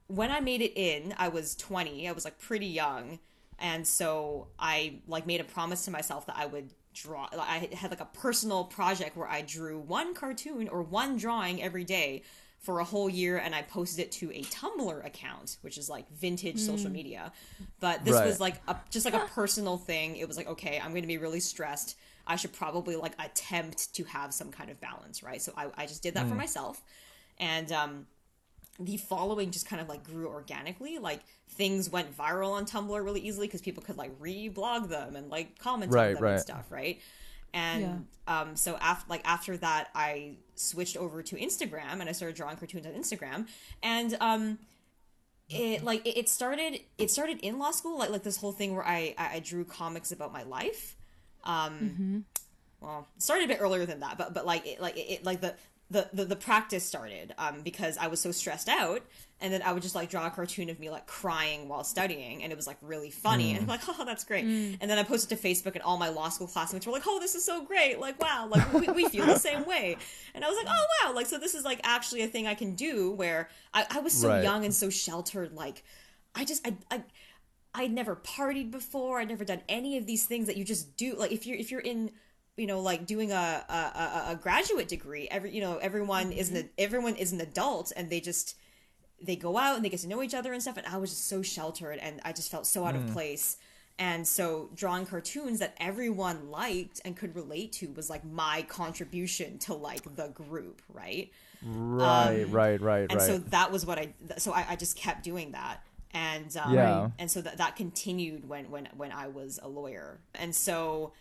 when I made it in, I was 20. I was like pretty young. And so I like made a promise to myself that I would draw. I had like a personal project where I drew one cartoon or one drawing every day for a whole year, and I posted it to a Tumblr account, which is like vintage social media. But this was like just like a personal thing. It was like, okay, I'm going to be really stressed. I should probably like attempt to have some kind of balance, right? So I just did that for myself. And the following just kind of like grew organically. Like things went viral on Tumblr really easily because people could like re-blog them and like comment on them and stuff, right? And so after that, I switched over to Instagram, and I started drawing cartoons on Instagram. And it started in law school, like this whole thing where I drew comics about my life. Well, it started a bit earlier than that, but the practice started because I was so stressed out, and then I would just like draw a cartoon of me like crying while studying, and it was like really funny, and I'm like, oh, that's great. And then I posted to Facebook, and all my law school classmates were like, oh, this is so great, like wow, like we feel the same way. And I was like, oh wow, like so this is like actually a thing I can do, where I was so young and so sheltered. Like I'd never partied before. I'd never done any of these things that you just do. Like if you're in like doing a graduate degree, everyone is an adult, and they go out and they get to know each other and stuff. And I was just so sheltered, and I just felt so out of place. And so drawing cartoons that everyone liked and could relate to was like my contribution to like the group, right? Right. And so that was what I just kept doing that. And and so that continued when I was a lawyer. And so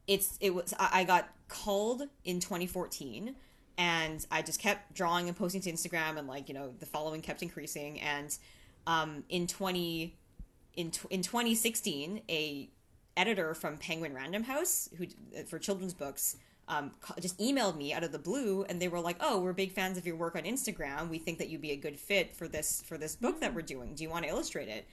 I got called in 2014, and I just kept drawing and posting to Instagram, and like the following kept increasing. And in 2016, a editor from Penguin Random House who for children's books just emailed me out of the blue, and they were like, oh, we're big fans of your work on Instagram. We think that you'd be a good fit for this book that we're doing. Do you want to illustrate it?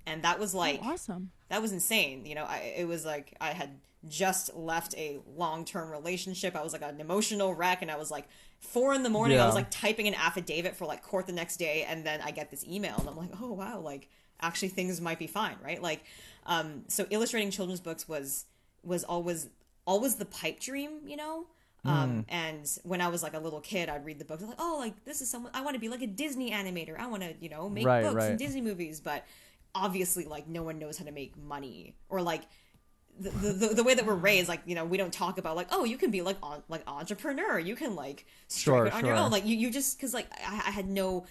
And that was like awesome. That was insane. It was like I had just left a long-term relationship. I was like an emotional wreck, and I was like 4 a.m. I was like typing an affidavit for like court the next day, and then I get this email, and I'm like, oh wow, like actually things might be fine, right? Like so illustrating children's books was always the pipe dream, and when I was like a little kid, I'd read the books, like, oh, like this is someone I want to be, like a Disney animator, I want to make books and Disney movies. But obviously like no one knows how to make money, or like the way that we're raised, like we don't talk about like, oh, you can be like entrepreneur, you can like strike it on your own, like you just, because like I had no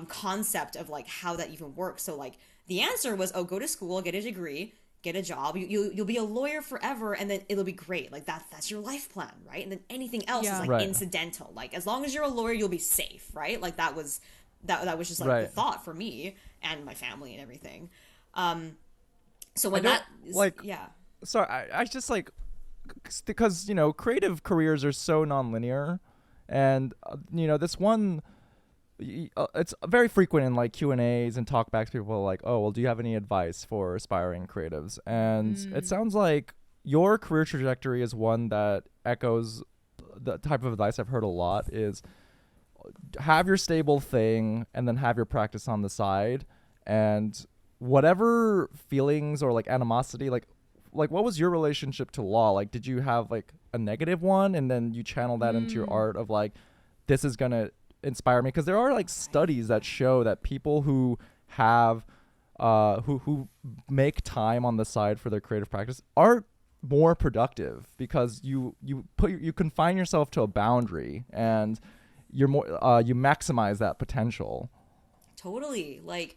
concept of like how that even works. So like the answer was, oh, go to school, get a degree, get a job, you'll be a lawyer forever, and then it'll be great, like that's your life plan, right? And then anything else is like incidental, like as long as you're a lawyer you'll be safe, right? Like that was just like the thought for me and my family and everything. So when sorry, I just like, because creative careers are so nonlinear, and this one, it's very frequent in like Q&As and talkbacks. People are like, oh, well, do you have any advice for aspiring creatives? And it sounds like your career trajectory is one that echoes the type of advice I've heard a lot, is have your stable thing and then have your practice on the side, and whatever feelings or like animosity, like like, what was your relationship to law? Like, did you have like a negative one and then you channel that into your art of like, this is gonna inspire me? Because there are like studies that show that people who have who make time on the side for their creative practice are more productive, because you confine yourself to a boundary and you're more you maximize that potential. Totally. Like,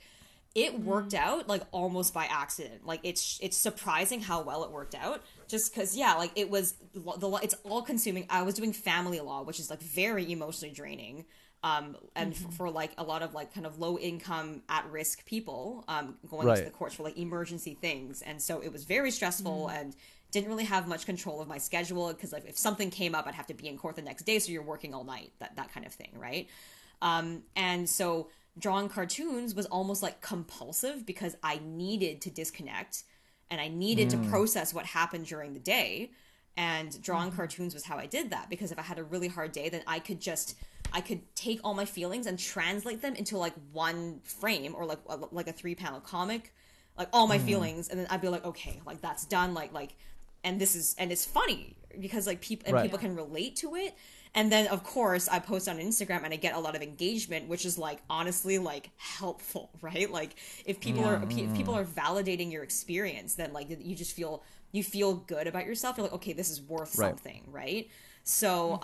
it worked out like almost by accident. Like, it's surprising how well it worked out, just because, yeah, like, it was it's all consuming. I was doing family law, which is like very emotionally draining, and for like a lot of like kind of low income at risk people going into the courts for like emergency things. And so it was very stressful and didn't really have much control of my schedule, because like if something came up, I'd have to be in court the next day, so you're working all night, that kind of thing, right? And so drawing cartoons was almost like compulsive, because I needed to disconnect and I needed to process what happened during the day. And drawing cartoons was how I did that, because if I had a really hard day, then I could take all my feelings and translate them into like one frame, or like a 3-panel comic, like all my feelings, and then I'd be like, okay, like that's done, like and it's funny because like people can relate to it. And then of course I post on Instagram and I get a lot of engagement, which is like honestly like helpful, right? Like if people are validating your experience, then like you feel good about yourself. You're like, okay, this is worth something, right? So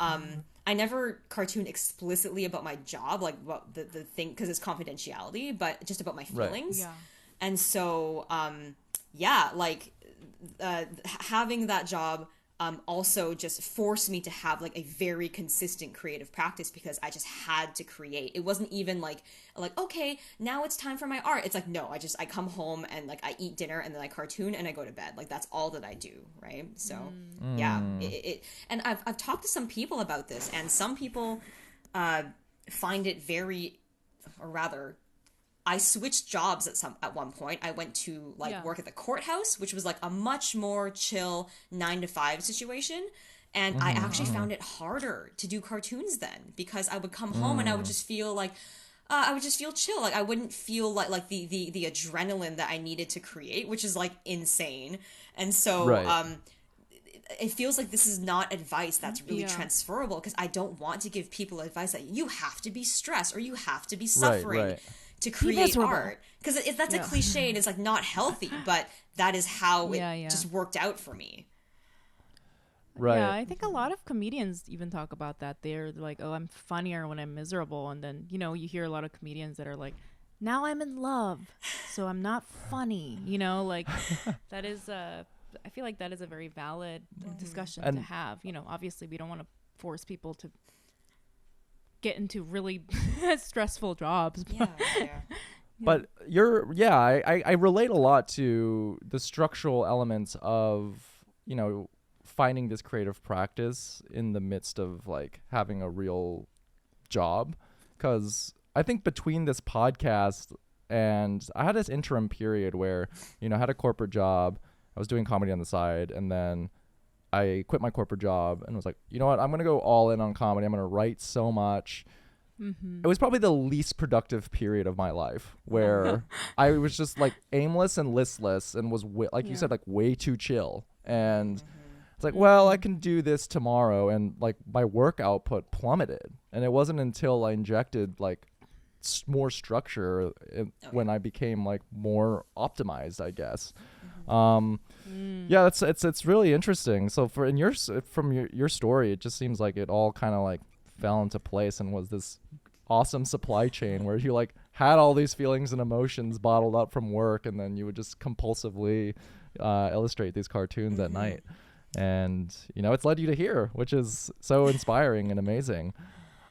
I never cartoon explicitly about my job, like about the thing, because it's confidentiality, but just about my feelings. Yeah. And so having that job also just forced me to have like a very consistent creative practice, because I just had to create. It wasn't even like okay, now it's time for my art. It's like, no, I come home and like I eat dinner and then I cartoon and I go to bed. Like that's all that I do, right? So and I've talked to some people about this, and some people find it very, or rather, I switched jobs at one point. I went to work at the courthouse, which was like a much more chill 9-to-5 situation. And I actually found it harder to do cartoons then, because I would come home and I would just feel like, chill. Like I wouldn't feel like the adrenaline that I needed to create, which is like insane. And so, it feels like this is not advice that's really transferable, because I don't want to give people advice that you have to be stressed or you have to be suffering to create art, because that's a cliche and it's like not healthy, but that is how it just worked out for me. Right. Yeah, I think a lot of comedians even talk about that. They're like, oh, I'm funnier when I'm miserable. And then, you hear a lot of comedians that are like, now I'm in love, so I'm not funny. Like that is I feel like that is a very valid discussion to have. Obviously we don't want to force people to get into really stressful jobs. But I relate a lot to the structural elements of, finding this creative practice in the midst of like having a real job. Because I think between this podcast and I had this interim period where, I had a corporate job, I was doing comedy on the side, and then I quit my corporate job and was like, you know what, I'm going to go all in on comedy. I'm going to write so much. It was probably the least productive period of my life, where I was just like aimless and listless and was you said, like way too chill. And it's like, well, I can do this tomorrow. And like my work output plummeted. And it wasn't until I injected like more structure when I became like more optimized, I guess. Yeah, it's really interesting. So from your story, it just seems like it all kind of like fell into place and was this awesome supply chain where you like had all these feelings and emotions bottled up from work, and then you would just compulsively illustrate these cartoons at night. And it's led you to here, which is so inspiring and amazing.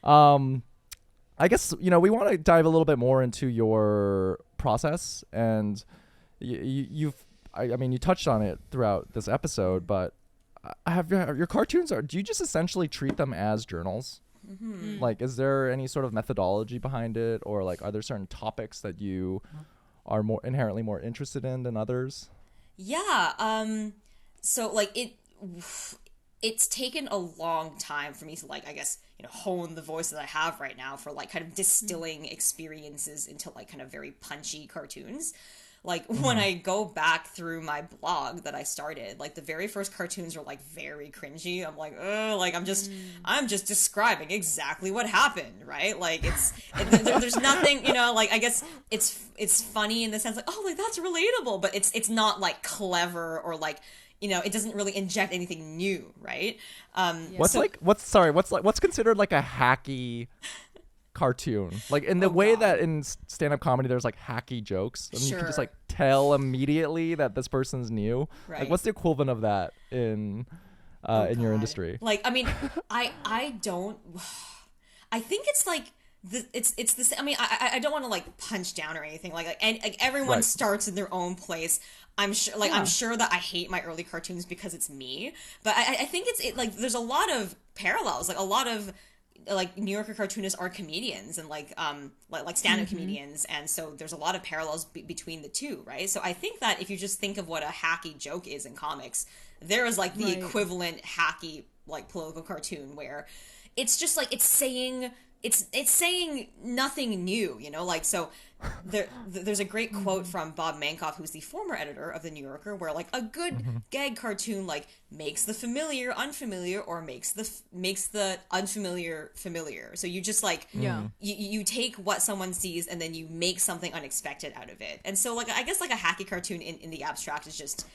I guess we want to dive a little bit more into your process, and you touched on it throughout this episode, but your cartoons do you just essentially treat them as journals? Like, is there any sort of methodology behind it, or like are there certain topics that you are more inherently more interested in than others? So like it's taken a long time for me to like, I guess, hone the voice that I have right now for like kind of distilling experiences into like kind of very punchy cartoons. Like when I go back through my blog that I started, like the very first cartoons are like very cringy. I'm like, oh, like I'm just describing exactly what happened, right? Like there's nothing, like I guess it's funny in the sense like, oh, like that's relatable, but it's not like clever or like, it doesn't really inject anything new, right? What's considered like a hacky cartoon, like in the way that in stand-up comedy there's like hacky jokes and you can just like tell immediately that this person's new, right? Like what's the equivalent of that in your industry? Like I mean I think it's like it's this. I mean, I don't want to like punch down or anything. Like everyone starts in their own place. I'm sure, I'm sure that I hate my early cartoons because it's me. But I think it's like there's a lot of parallels. Like a lot of like New Yorker cartoonists are comedians and like stand-up comedians, and so there's a lot of parallels between the two, right? So I think that if you just think of what a hacky joke is in comics, there is like the equivalent hacky like political cartoon where it's just like it's saying nothing new, like so there's a great quote from Bob Mankoff, who's the former editor of the New Yorker, where like a good gag cartoon like makes the familiar unfamiliar or makes the unfamiliar familiar. So you just like you take what someone sees and then you make something unexpected out of it. And so like I guess like a hacky cartoon in the abstract is just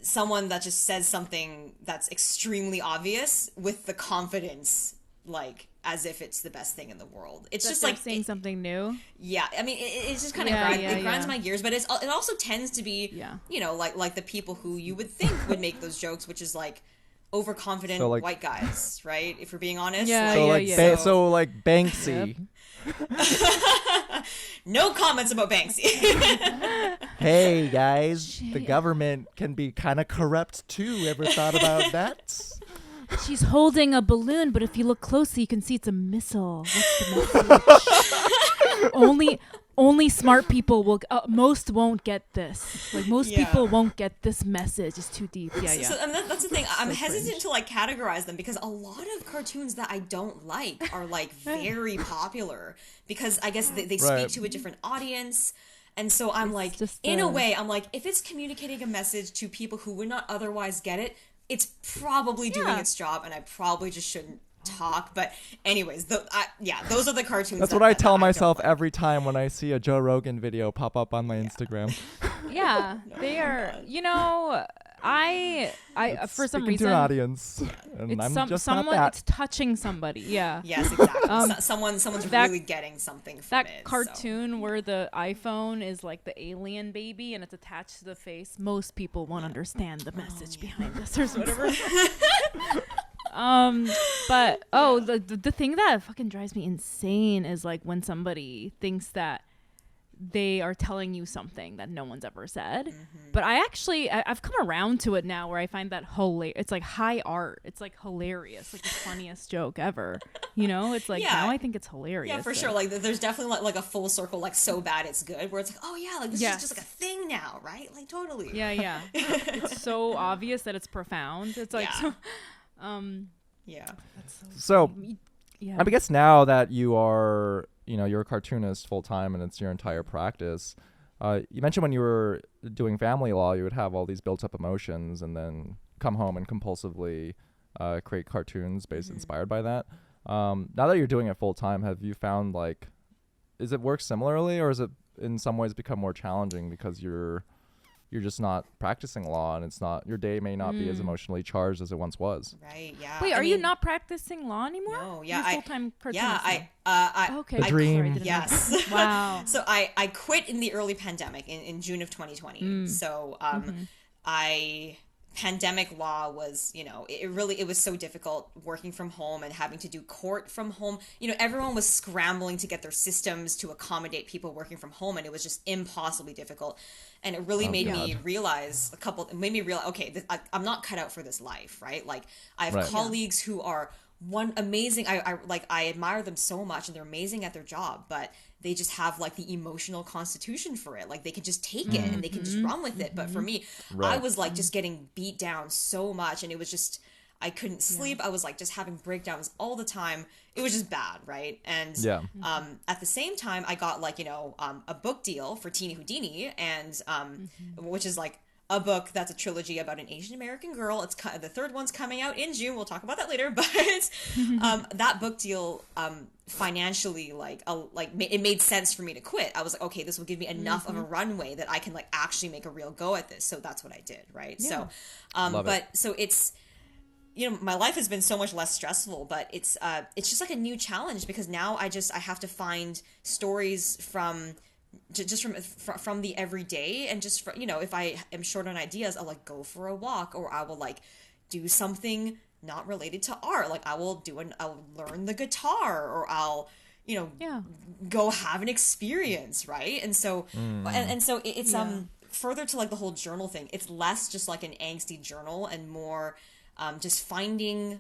someone that just says something that's extremely obvious with the confidence like as if it's the best thing in the world. It's just like saying something new. Yeah, I mean, it's just kind of grinds my gears, but it also tends to be, like the people who you would think would make those jokes, which is like overconfident white guys, right? If we're being honest. So like Banksy. No comments about Banksy. Hey guys, the government can be kind of corrupt too. Ever thought about that? She's holding a balloon, but if you look closely, you can see it's a missile. What's the message? Only smart people will. Most won't get this. Like most people won't get this message. It's too deep. So I mean, that's the thing. I'm hesitant to like categorize them because a lot of cartoons that I don't like are like very popular because I guess they speak to a different audience. And so I'm like, in a way, I'm like, if it's communicating a message to people who would not otherwise get it, it's probably doing its job, and I probably just shouldn't talk. But anyways, those are the cartoons. That's what I tell myself every time when I see a Joe Rogan video pop up on my Instagram. Yeah, they are. I for some reason, to an audience, and I'm just someone. not that. It's touching somebody. Yeah. Yes, exactly. Someone's really getting something from that cartoon where the iPhone is like the alien baby and it's attached to the face. Most people won't understand the message behind this or whatever. But the thing that fucking drives me insane is like when somebody thinks that they are telling you something that no one's ever said. But I've come around to it now where I find that it's like high art. It's like hilarious, like the funniest joke ever. It's like now I think it's hilarious. Yeah, for sure. Like there's definitely like a full circle, like so bad it's good, where it's like, oh yeah, like this is just like a thing now, right? Like totally. Yeah. It's so obvious that it's profound. It's like So I guess now that you are you're a cartoonist full time and it's your entire practice. You mentioned when you were doing family law, you would have all these built up emotions and then come home and compulsively create cartoons inspired by that. Now that you're doing it full time, have you found like, is it work similarly or is it in some ways become more challenging because you're just not practicing law and it's not, your day may not be as emotionally charged as it once was. Right. Yeah. Wait, you not practicing law anymore? No. Yeah. You're full-time cartoonist. Yeah. Okay. The dream. Yes. Wow. So I quit in the early pandemic in June of 2020. So pandemic law was, it was so difficult working from home and having to do court from home. Everyone was scrambling to get their systems to accommodate people working from home, and it was just impossibly difficult. And it really made me realize okay, I'm not cut out for this life, right? Like I have colleagues who are amazing. I admire them so much and they're amazing at their job, but they just have like the emotional constitution for it. Like they can just take it and they can just run with it. But for me, I was like just getting beat down so much, and it was just, I couldn't sleep. I was like just having breakdowns all the time. It was just bad, right? And at the same time, I got like, a book deal for Teeny Houdini, and which is like a book that's a trilogy about an Asian American girl. It's the third one's coming out in June. We'll talk about that later. But that book deal, financially, it made sense for me to quit. I was like, okay, this will give me enough of a runway that I can like actually make a real go at this. So that's what I did, right? Yeah. So, so it's, my life has been so much less stressful, but it's just like a new challenge, because now I have to find stories from the everyday, and just if I am short on ideas, I'll like go for a walk, or I will like do something not related to art. Like I'll learn the guitar, or I'll go have an experience, right? And so and so it's further to like the whole journal thing. It's less just like an angsty journal, and more just finding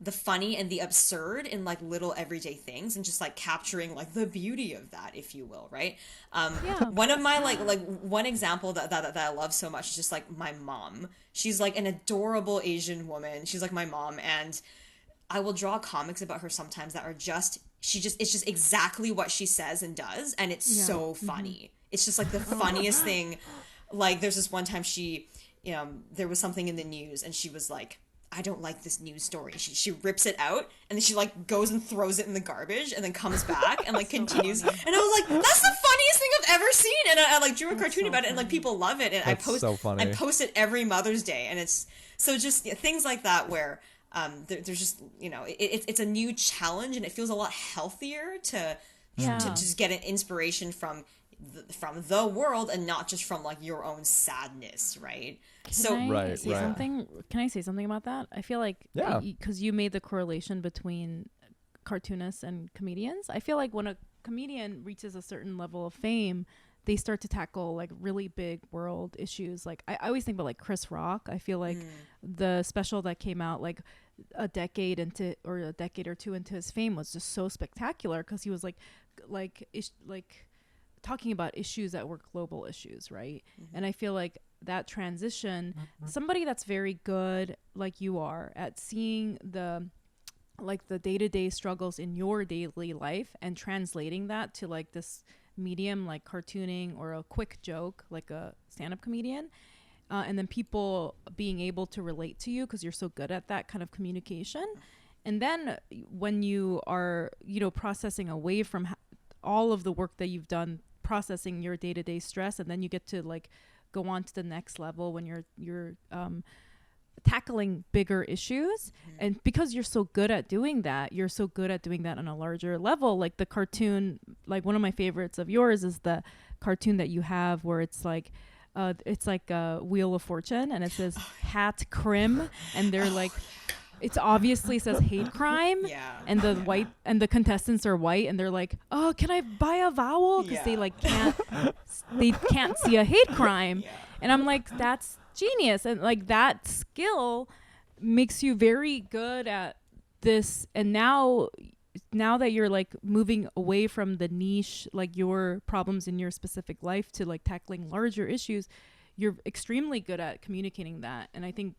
the funny and the absurd in like little everyday things, and just like capturing like the beauty of that, if you will, right? One of my like one example that I love so much is just like my mom. She's like an adorable Asian woman. She's like my mom, and I will draw comics about her sometimes that are it's just exactly what she says and does, and it's so funny. It's just like the funniest thing. Like there's this one time there was something in the news, and she was like, I don't like this news story. She rips it out, and then she like goes and throws it in the garbage, and then comes back and like continues. And I was like, that's the funniest thing I've ever seen. And I like drew a cartoon about it, and like people love it. And I post it every Mother's Day, and it's so just things like that where there's just it's a new challenge, and it feels a lot healthier to just get an inspiration from the world, and not just from like your own sadness, right? Can I say something about that? I feel like because you made the correlation between cartoonists and comedians. I feel like when a comedian reaches a certain level of fame, they start to tackle like really big world issues. Like I always think about like Chris Rock. I feel like the special that came out like a decade or two into his fame was just so spectacular, because he was like talking about issues that were global issues, right? And I feel like that transition, somebody that's very good like you are at seeing the day-to-day struggles in your daily life and translating that to like this medium like cartooning or a quick joke like a stand-up comedian, and then people being able to relate to you because you're so good at that kind of communication. And then when you are processing away from all of the work that you've done processing your day-to-day stress, and then you get to like go on to the next level when you're tackling bigger issues. And because you're so good at doing that on a larger level. Like the cartoon, like one of my favorites of yours is the cartoon that you have where it's like a Wheel of Fortune, and it says hat crim, and they're like, it obviously says hate crime, and the contestants are white, and they're like, oh, can I buy a vowel? Because they can't see a hate crime. And I'm like, that's genius. And like that skill makes you very good at this. And now that you're like moving away from the niche, like your problems in your specific life, to like tackling larger issues, you're extremely good at communicating that. And I think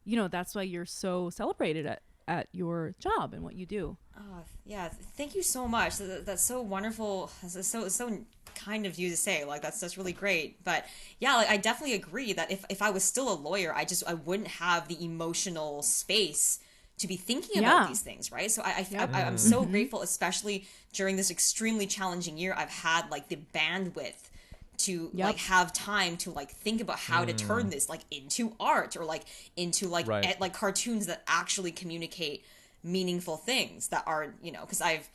that's why you're so celebrated at your job and what you do. Oh, yeah. Thank you so much. That's so wonderful. That's so kind of you to say. Like, that's really great. But yeah, like I definitely agree that if I was still a lawyer, I wouldn't have the emotional space to be thinking about these things, right? So I'm so grateful, especially during this extremely challenging year. I've had like the bandwidth to like have time to like think about how to turn this like into art, or like into like like cartoons that actually communicate meaningful things that are because I've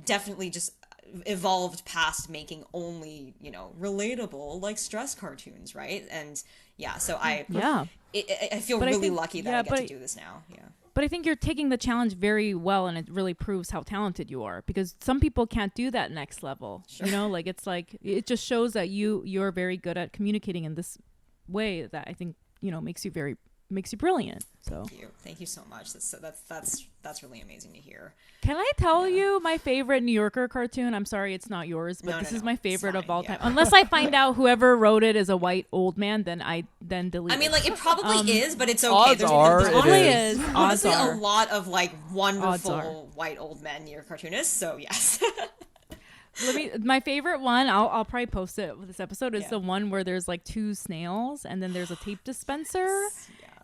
definitely just evolved past making only relatable like stress cartoons, right? And so I feel really lucky that I get to do this now. But I think you're taking the challenge very well, and it really proves how talented you are, because some people can't do that next level. Sure. Like it just shows that you're very good at communicating in this way that I think, makes you very makes you brilliant. So Thank you so much. That's really amazing to hear. can I tell you my favorite New Yorker cartoon? I'm sorry, it's not yours, but this is my favorite of all time. Unless I find out whoever wrote it is a white old man, then delete. I mean, like, it probably is, but it's okay. Odds are there's it is. honestly a lot of like wonderful white old men New York cartoonists. So yes. My favorite one, I'll probably post it with this episode, is the one where there's like 2 snails and then there's a tape dispenser.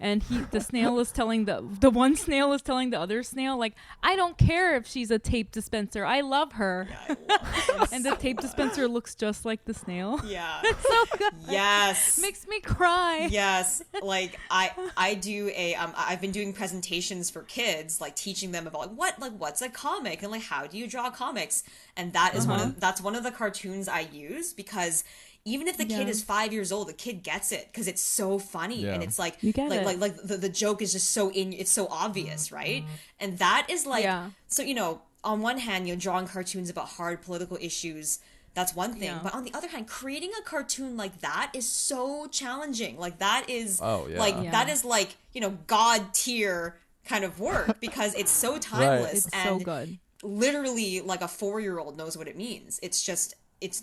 And the snail is telling the one snail is telling the other snail, like, I don't care if she's a tape dispenser, I love her. Yeah, I love and the tape dispenser looks just like the snail. Yeah. It's so good. Yes. Makes me cry. Yes. Like I do I've been doing presentations for kids, like teaching them about what's a comic and like how do you draw comics, and that is that's one of the cartoons I use, because even if the kid is 5 years old, the kid gets it because it's so funny and it's like the joke is just it's so obvious, right? And that is like so, you know, on one hand, drawing cartoons about hard political issues, that's one thing, but on the other hand, creating a cartoon like that is so challenging. Like that is that is like, you know, God tier kind of work because it's so timeless. It's and so good. Literally, like a 4-year-old knows what it means. It's just it's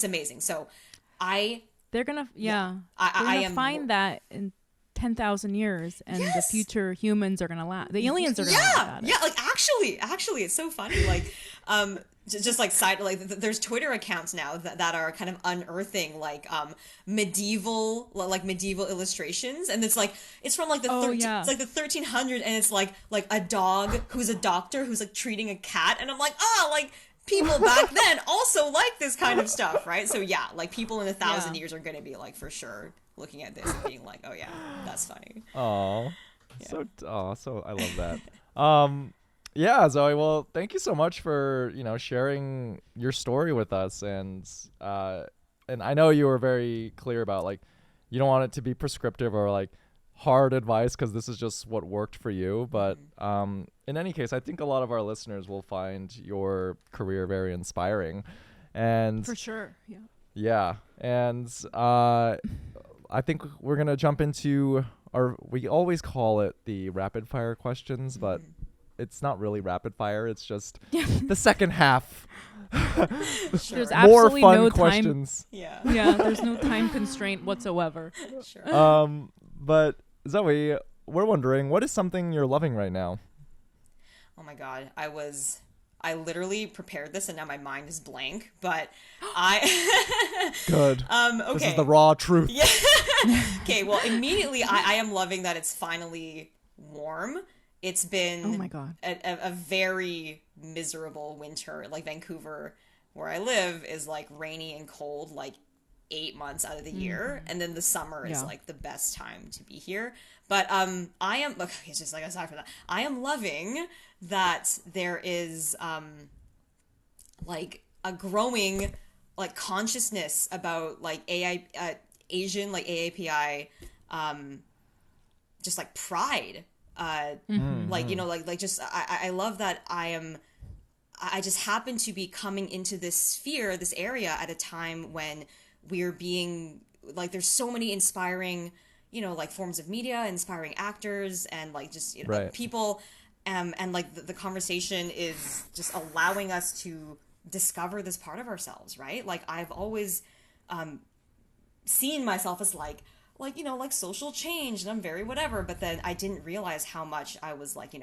amazing. So they're gonna find that in 10,000 years, and the future humans are gonna laugh. The aliens are gonna laugh at it. Like actually, it's so funny. Like, just like there's Twitter accounts now that are kind of unearthing like medieval illustrations, and it's from like the it's like the 1300s, and it's like a dog who's a doctor who's like treating a cat, and I'm like, like. People back then also like this kind of stuff, right? So yeah, like people in 1,000 years are going to be like for sure looking at this and being like, oh yeah, that's funny. Oh, so I love that. Yeah, Zoe. Well, thank you so much for sharing your story with us, and I know you were very clear about like you don't want it to be prescriptive or like hard advice because this is just what worked for you, but in any case, I think a lot of our listeners will find your career very inspiring, and for sure, and I think we're gonna jump into we always call it the rapid fire questions, but it's not really rapid fire, it's just the second half. There's more absolutely fun no questions. Time. There's no time constraint whatsoever. But Zoe, we're wondering, what is something you're loving right now? Oh my God, I literally prepared this and now my mind is blank, but Good. Okay. This is the raw truth. Yeah. Okay, well, immediately I am loving that it's finally warm. It's been oh my God. a very miserable winter. Like Vancouver, where I live, is like rainy and cold like 8 months out of the year, and then the summer is like the best time to be here. But I am it's just like aside from that, I am loving that there is like a growing like consciousness about like Asian like AAPI just like pride like like just I love that I just happen to be coming into this sphere, this area at a time when we're being like there's so many inspiring like forms of media, inspiring actors, and like just like people and like the conversation is just allowing us to discover this part of ourselves, right? Like I've always seen myself as like social change, and I'm very whatever, but then I didn't realize how much I was like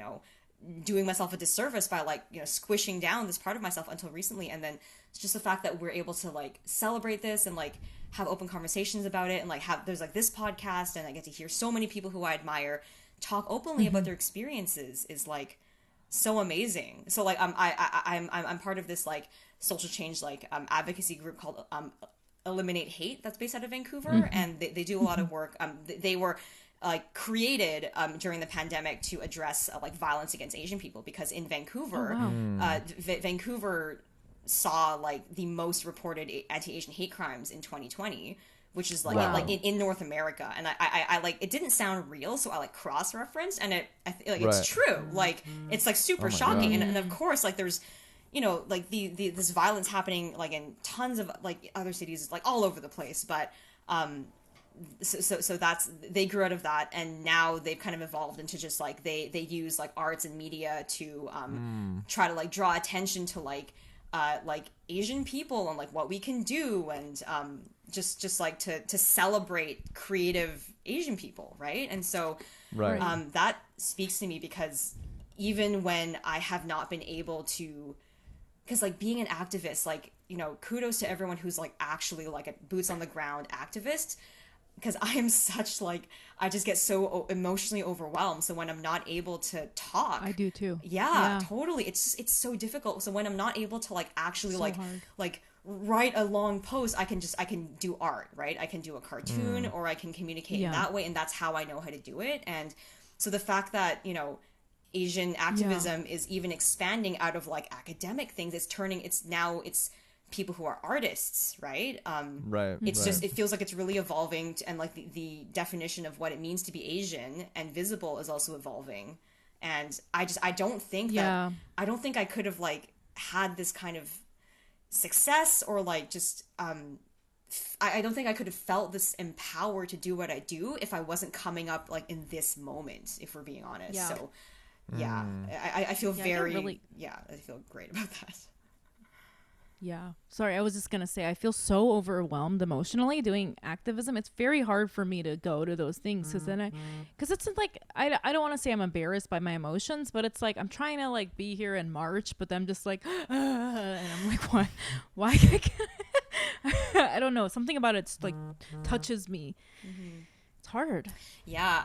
doing myself a disservice by like squishing down this part of myself until recently. And then it's just the fact that we're able to like celebrate this and like have open conversations about it, and like there's like this podcast, and I get to hear so many people who I admire talk openly about their experiences is like so amazing. So like I'm part of this like social change like advocacy group called Eliminate Hate that's based out of Vancouver, and they do a lot of work. They were like created during the pandemic to address like violence against Asian people, because in Vancouver, Vancouver saw like the most reported anti-Asian hate crimes in 2020, which is like in North America. And I like, it didn't sound real, so I like cross-referenced, and I feel like it's true. Like it's like super shocking, and of course like there's like this violence happening like in tons of like other cities, like all over the place, but so that's, they grew out of that, and now they've kind of evolved into just like they use like arts and media to try to like draw attention to like Asian people and like what we can do, and just like to celebrate creative Asian people, right? And so that speaks to me, because even when I have not been able to, because like being an activist, like, you know, kudos to everyone who's like actually like a boots on the ground activist, because I am such like, I just get so emotionally overwhelmed. So when I'm not able to talk, I do too. Yeah, totally. It's so difficult. So when I'm not able to like actually So like write a long post, I can do art, right? I can do a cartoon, or I can communicate in that way, and that's how I know how to do it. And so the fact that, you know, Asian activism is even expanding out of like academic things, it's people who are artists, right? Just, it feels like it's really evolving, and like the definition of what it means to be Asian and visible is also evolving. And I don't think that I could have like had this kind of success, or like just I don't think I could have felt this empowered to do what I do if I wasn't coming up like in this moment, if we're being honest. So I feel I feel great about that. Yeah. Sorry, I was just going to say, I feel so overwhelmed emotionally doing activism. It's very hard for me to go to those things, because it's like, I don't want to say I'm embarrassed by my emotions, but it's like, I'm trying to like be here in March, but I'm just like, and I'm like, why? I don't know. Something about it like touches me. It's hard. Yeah.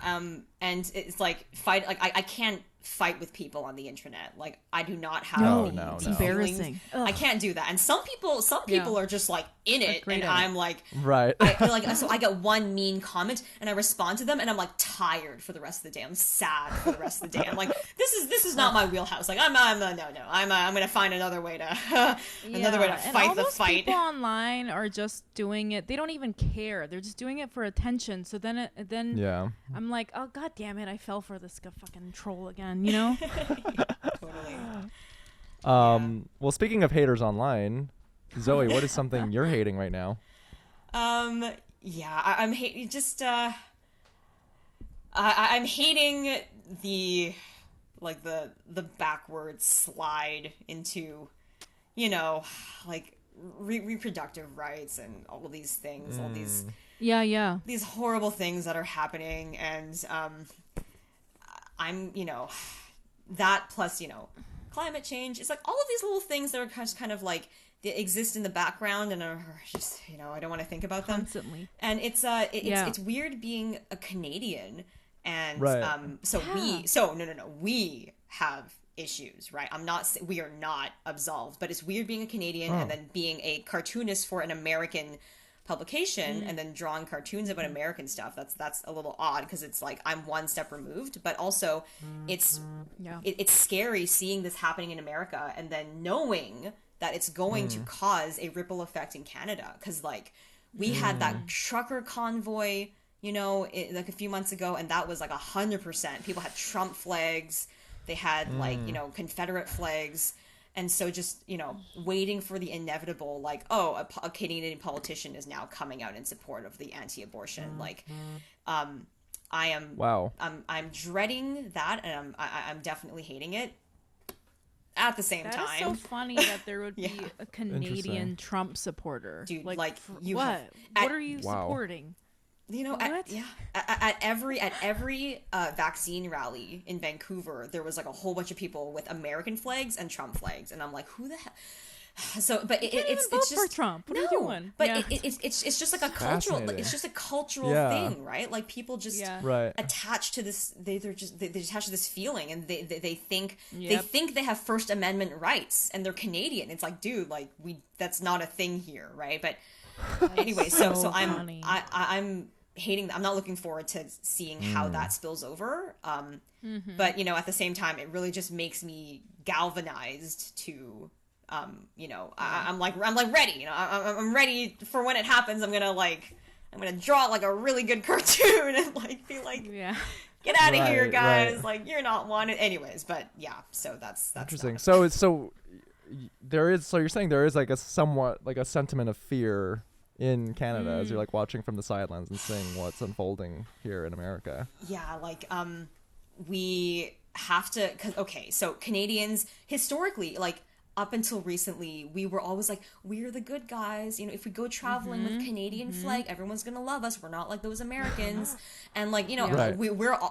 And it's like I can't fight with people on the internet. Like, I do not have it's embarrassing. I can't do that. And some people are just like in it, and I'm like, right. So I get one mean comment and I respond to them, and I'm like tired for the rest of the day. I'm sad for the rest of the day. I'm like, this is not my wheelhouse. Like, I'm gonna find another way to fight the fight. People online are just doing it. They don't even care. They're just doing it for attention. So then I'm like, oh god damn it, I fell for this fucking troll again. You know? Totally. Well, speaking of haters online, Zoe, what is something you're hating right now? I'm hating I'm hating the backward slide into, you know, like reproductive rights and all of these things, all these these horrible things that are happening, and I'm, you know, that plus, you know, climate change. It's like all of these little things that are kind of like, they exist in the background and are just, you know, I don't want to think about them constantly. And it's weird being a Canadian, and we have issues, right? We are not absolved, but it's weird being a Canadian and then being a cartoonist for an American publication and then drawing cartoons about American stuff. That's a little odd, because it's like I'm one step removed, but also it's scary seeing this happening in America and then knowing that it's going to cause a ripple effect in Canada, because like we had that trucker convoy, you know, like a few months ago, and that was like 100%. People had Trump flags, they had like, you know, Confederate flags. And so just, you know, waiting for the inevitable, like, oh, a Canadian politician is now coming out in support of the anti-abortion. Like, I'm dreading that, and I'm definitely hating it. At the same time, that is so funny that there would be a Canadian Trump supporter. Dude, like you what? What are you supporting? You know, at every vaccine rally in Vancouver, there was like a whole bunch of people with American flags and Trump flags, and I'm like, who the hell? So, but it's just for Trump. What are you doing? But it's just like a cultural, thing, right? Like people just attach to this. They attach to this feeling, and they think they have First Amendment rights, and they're Canadian. It's like, dude, like that's not a thing here, right? But anyway, so I'm hating. I'm not looking forward to seeing how that spills over. But you know, at the same time, it really just makes me galvanized to. You know, I'm like ready. You know, I'm ready for when it happens. I'm gonna draw like a really good cartoon and like be like, get out of here, guys. Right. Like you're not wanted, anyways. But yeah, so that's interesting. So you're saying there is like a somewhat like a sentiment of fear in Canada as you're like watching from the sidelines and seeing what's unfolding here in America? Yeah, like we have to, cause okay, so Canadians historically, like up until recently, we were always like, we're the good guys. You know, if we go traveling with Canadian flag, everyone's gonna love us. We're not like those Americans. And like, you know, Right.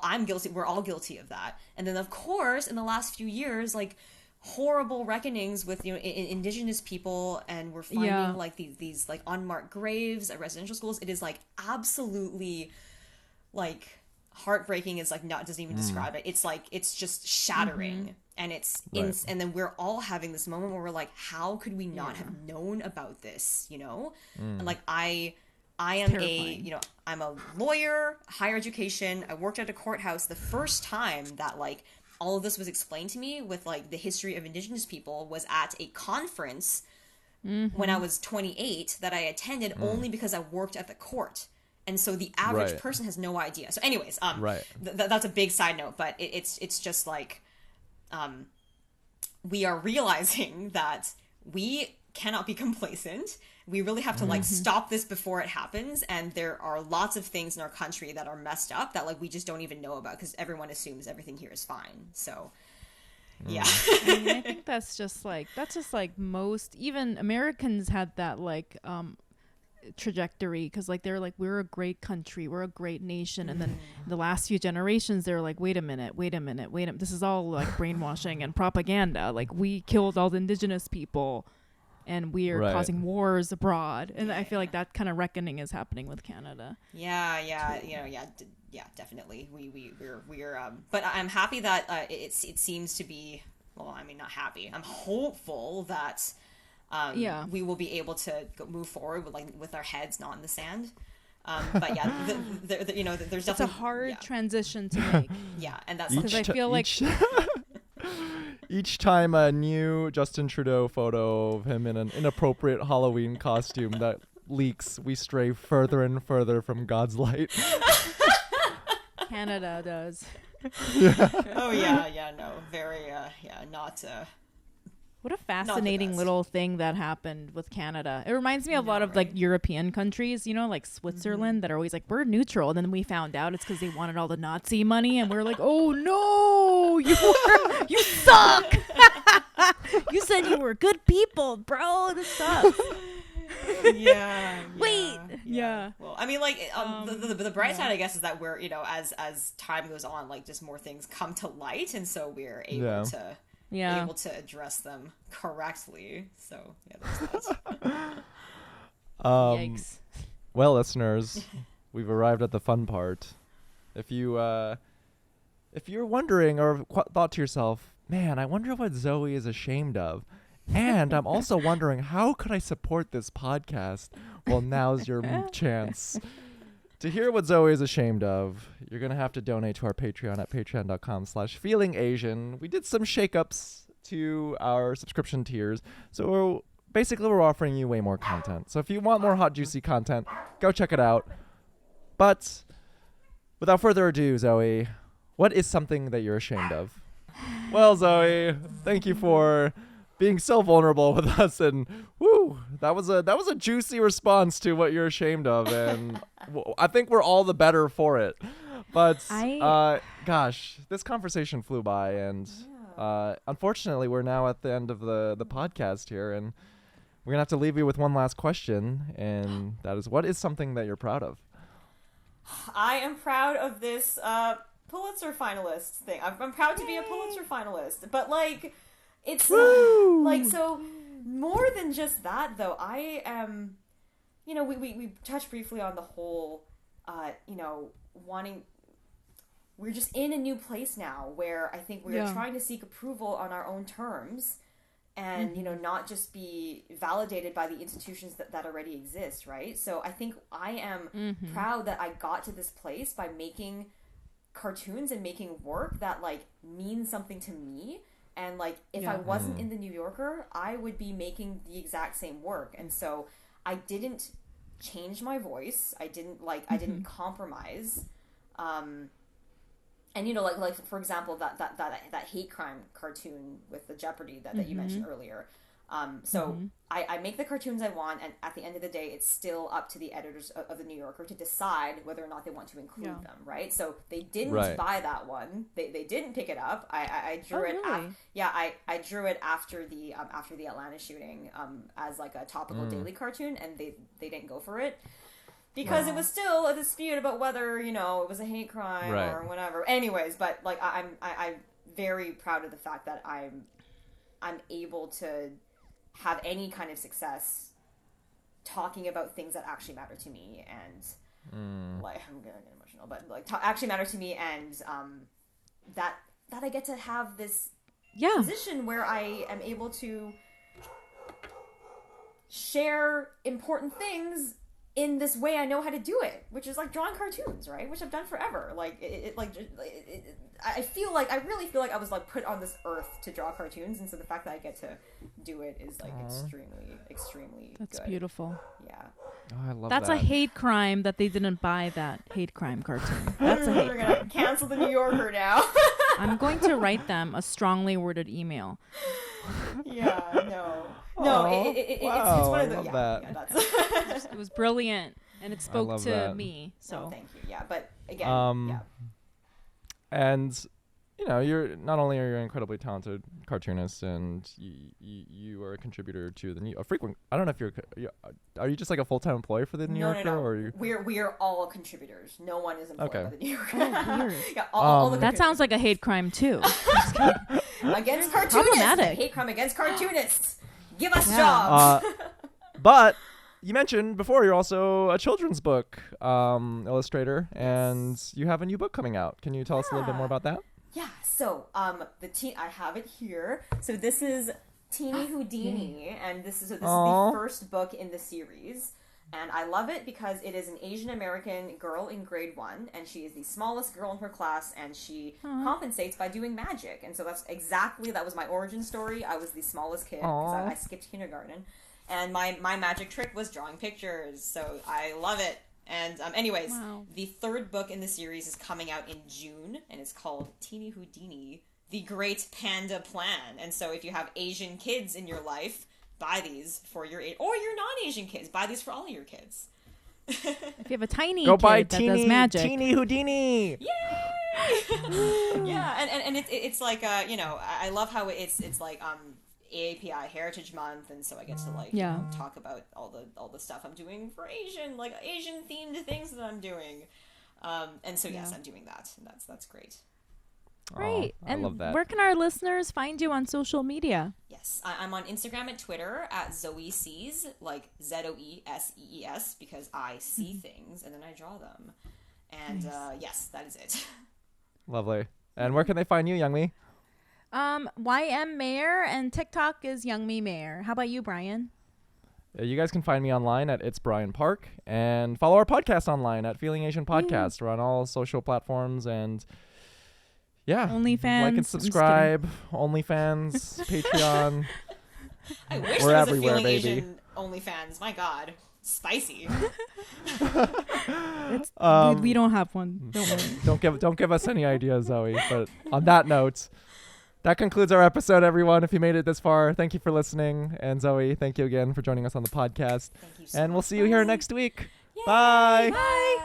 I'm guilty. We're all guilty of that. And then of course, in the last few years, like horrible reckonings with, you know, indigenous people, and we're finding like these like unmarked graves at residential schools. It is like absolutely like heartbreaking. Is like not, doesn't even describe it. It's like, it's just shattering. And it's and then we're all having this moment where we're like, how could we not have known about this, you know? And like I am terrifying. you know, I'm a lawyer, higher education. I worked at a courthouse. The first time that like all of this was explained to me with like the history of Indigenous people was at a conference when I was 28 that I attended only because I worked at the court. And so the average person has no idea. So anyways, that's a big side note, but it's just like, we are realizing that we cannot be complacent. We really have to like stop this before it happens. And there are lots of things in our country that are messed up that like we just don't even know about because everyone assumes everything here is fine. So yeah. I mean, I think that's just like most, even Americans had that like trajectory, because like they're like, we're a great country, we're a great nation, and then the last few generations they're like, wait a minute, this is all like brainwashing and propaganda, like we killed all the indigenous people and we are causing wars abroad. And I feel like that kind of reckoning is happening with Canada. Yeah, definitely. We're but I'm happy that it seems to be, well, I mean, not happy, I'm hopeful that we will be able to move forward with our heads not in the sand. But yeah, you know, there's definitely, it's a hard transition to make. Yeah, and that's because I feel like each time a new Justin Trudeau photo of him in an inappropriate Halloween costume that leaks, we stray further and further from God's light. Canada does. Oh yeah, no, very not. What a fascinating little thing that happened with Canada. It reminds me of a lot of like European countries, you know, like Switzerland, that are always like, we're neutral. And then we found out it's because they wanted all the Nazi money. And we're like, oh no, you suck. You said you were good people, bro. This sucks. Wait. Yeah. Well, I mean, like, the bright side, I guess, is that we're, you know, as time goes on, like, just more things come to light. And so we're able to... able to address them correctly. So yeah, there's that. Yikes. Well, listeners, we've arrived at the fun part. If you're wondering or thought to yourself, man, I wonder what Zoe is ashamed of, and I'm also wondering, how could I support this podcast? Well, now's your chance. To hear what Zoe is ashamed of, you're going to have to donate to our Patreon at patreon.com/feelingasian. We did some shakeups to our subscription tiers. So we're offering you way more content. So if you want more hot, juicy content, go check it out. But without further ado, Zoe, what is something that you're ashamed of? Well, Zoe, thank you for being so vulnerable with us, and whoo, that was a juicy response to what you're ashamed of, and I think we're all the better for it. But gosh, this conversation flew by, and unfortunately, we're now at the end of the podcast here, and we're gonna have to leave you with one last question, and that is, what is something that you're proud of? I am proud of this Pulitzer finalist thing. I'm proud to be a Pulitzer finalist, but like. It's like, so more than just that, though. I am, you know, we touched briefly on the whole, you know, we're just in a new place now where I think we're trying to seek approval on our own terms and, you know, not just be validated by the institutions that already exist, right? So I think I am proud that I got to this place by making cartoons and making work that, like, means something to me. And, like, if I wasn't in the New Yorker, I would be making the exact same work. And so I didn't change my voice. I didn't compromise. And, you know, like for example, that hate crime cartoon with the Jeopardy that you mentioned earlier. So I make the cartoons I want, and at the end of the day, it's still up to the editors of the New Yorker to decide whether or not they want to include them, right? So they didn't buy that one. They didn't pick it up. I drew it. Really? I drew it after the Atlanta shooting as like a topical daily cartoon, and they didn't go for it. Because it was still a dispute about whether, it was a hate crime or whatever. Anyways, but like I'm very proud of the fact that I'm able to have any kind of success talking about things that actually matter to me, and like I'm gonna get emotional, but like actually matter to me, and that I get to have this position where I am able to share important things in this way I know how to do it, which is like drawing cartoons, right? Which I've done forever. Like I really feel like I was like put on this earth to draw cartoons, and so the fact that I get to do it is like extremely That's good. beautiful. Yeah. Oh, I love That's that. a hate crime that they didn't buy that hate crime cartoon. That's a hate We're gonna cancel the New Yorker now. I'm going to write them a strongly worded email. Yeah, no, it's one of the that's It was brilliant, and it spoke to that. me. So thank you. Yeah, but again, And you're not only are you an incredibly talented cartoonist, and you are a contributor to the a frequent. I don't know if are you just like a full-time employee for the New Yorker, no. or are you? We are all contributors. No one is employed by the New Yorker. weird. Yeah, all the that sounds like a hate crime too. against cartoonists. Problematic. Hate crime against cartoonists. Give us jobs. But you mentioned before you're also a children's book illustrator, and you have a new book coming out. Can you tell us a little bit more about that? Yeah, so I have it here. So this is Teeny Houdini, and this is the first book in the series. And I love it because it is an Asian American girl in grade 1, and she is the smallest girl in her class, and she compensates by doing magic. And so that was my origin story. I was the smallest kid because I skipped kindergarten. And my magic trick was drawing pictures, so I love it. And anyways, the third book in the series is coming out in June, and it's called Teeny Houdini, The Great Panda Plan. And so if you have Asian kids in your life, buy these for your or your non-Asian kids. Buy these for all of your kids. If you have a tiny Go kid buy that does magic. Teeny Houdini. Yay! Yeah, and it's like I love how it's like AAPI Heritage Month, and so I get to talk about all the stuff I'm doing for Asian themed things that I'm doing, and so yes, I'm doing that. And that's great. Great. I love that. Where can our listeners find you on social media? Yes, I'm on Instagram and Twitter at Zoe Sees, like ZOESEES, because I see things and then I draw them, and yes, that is it. Lovely. And where can they find you, Youngmi? YM Mayer, and TikTok is Youngmi Mayer. How about you, Brian? You guys can find me online at It's Brian Park, and follow our podcast online at Feeling Asian Podcast. We're on all social platforms, and OnlyFans. like and subscribe. OnlyFans, Patreon. I wish We're there was everywhere, a Feeling baby. Asian OnlyFans. My God, spicy. We don't have one. Don't worry. Don't give us any ideas, Zoe. But on that note, that concludes our episode, everyone. If you made it this far, thank you for listening. And Zoe, thank you again for joining us on the podcast. Thank you so much. And we'll see you here next week. Yay! Bye. Bye.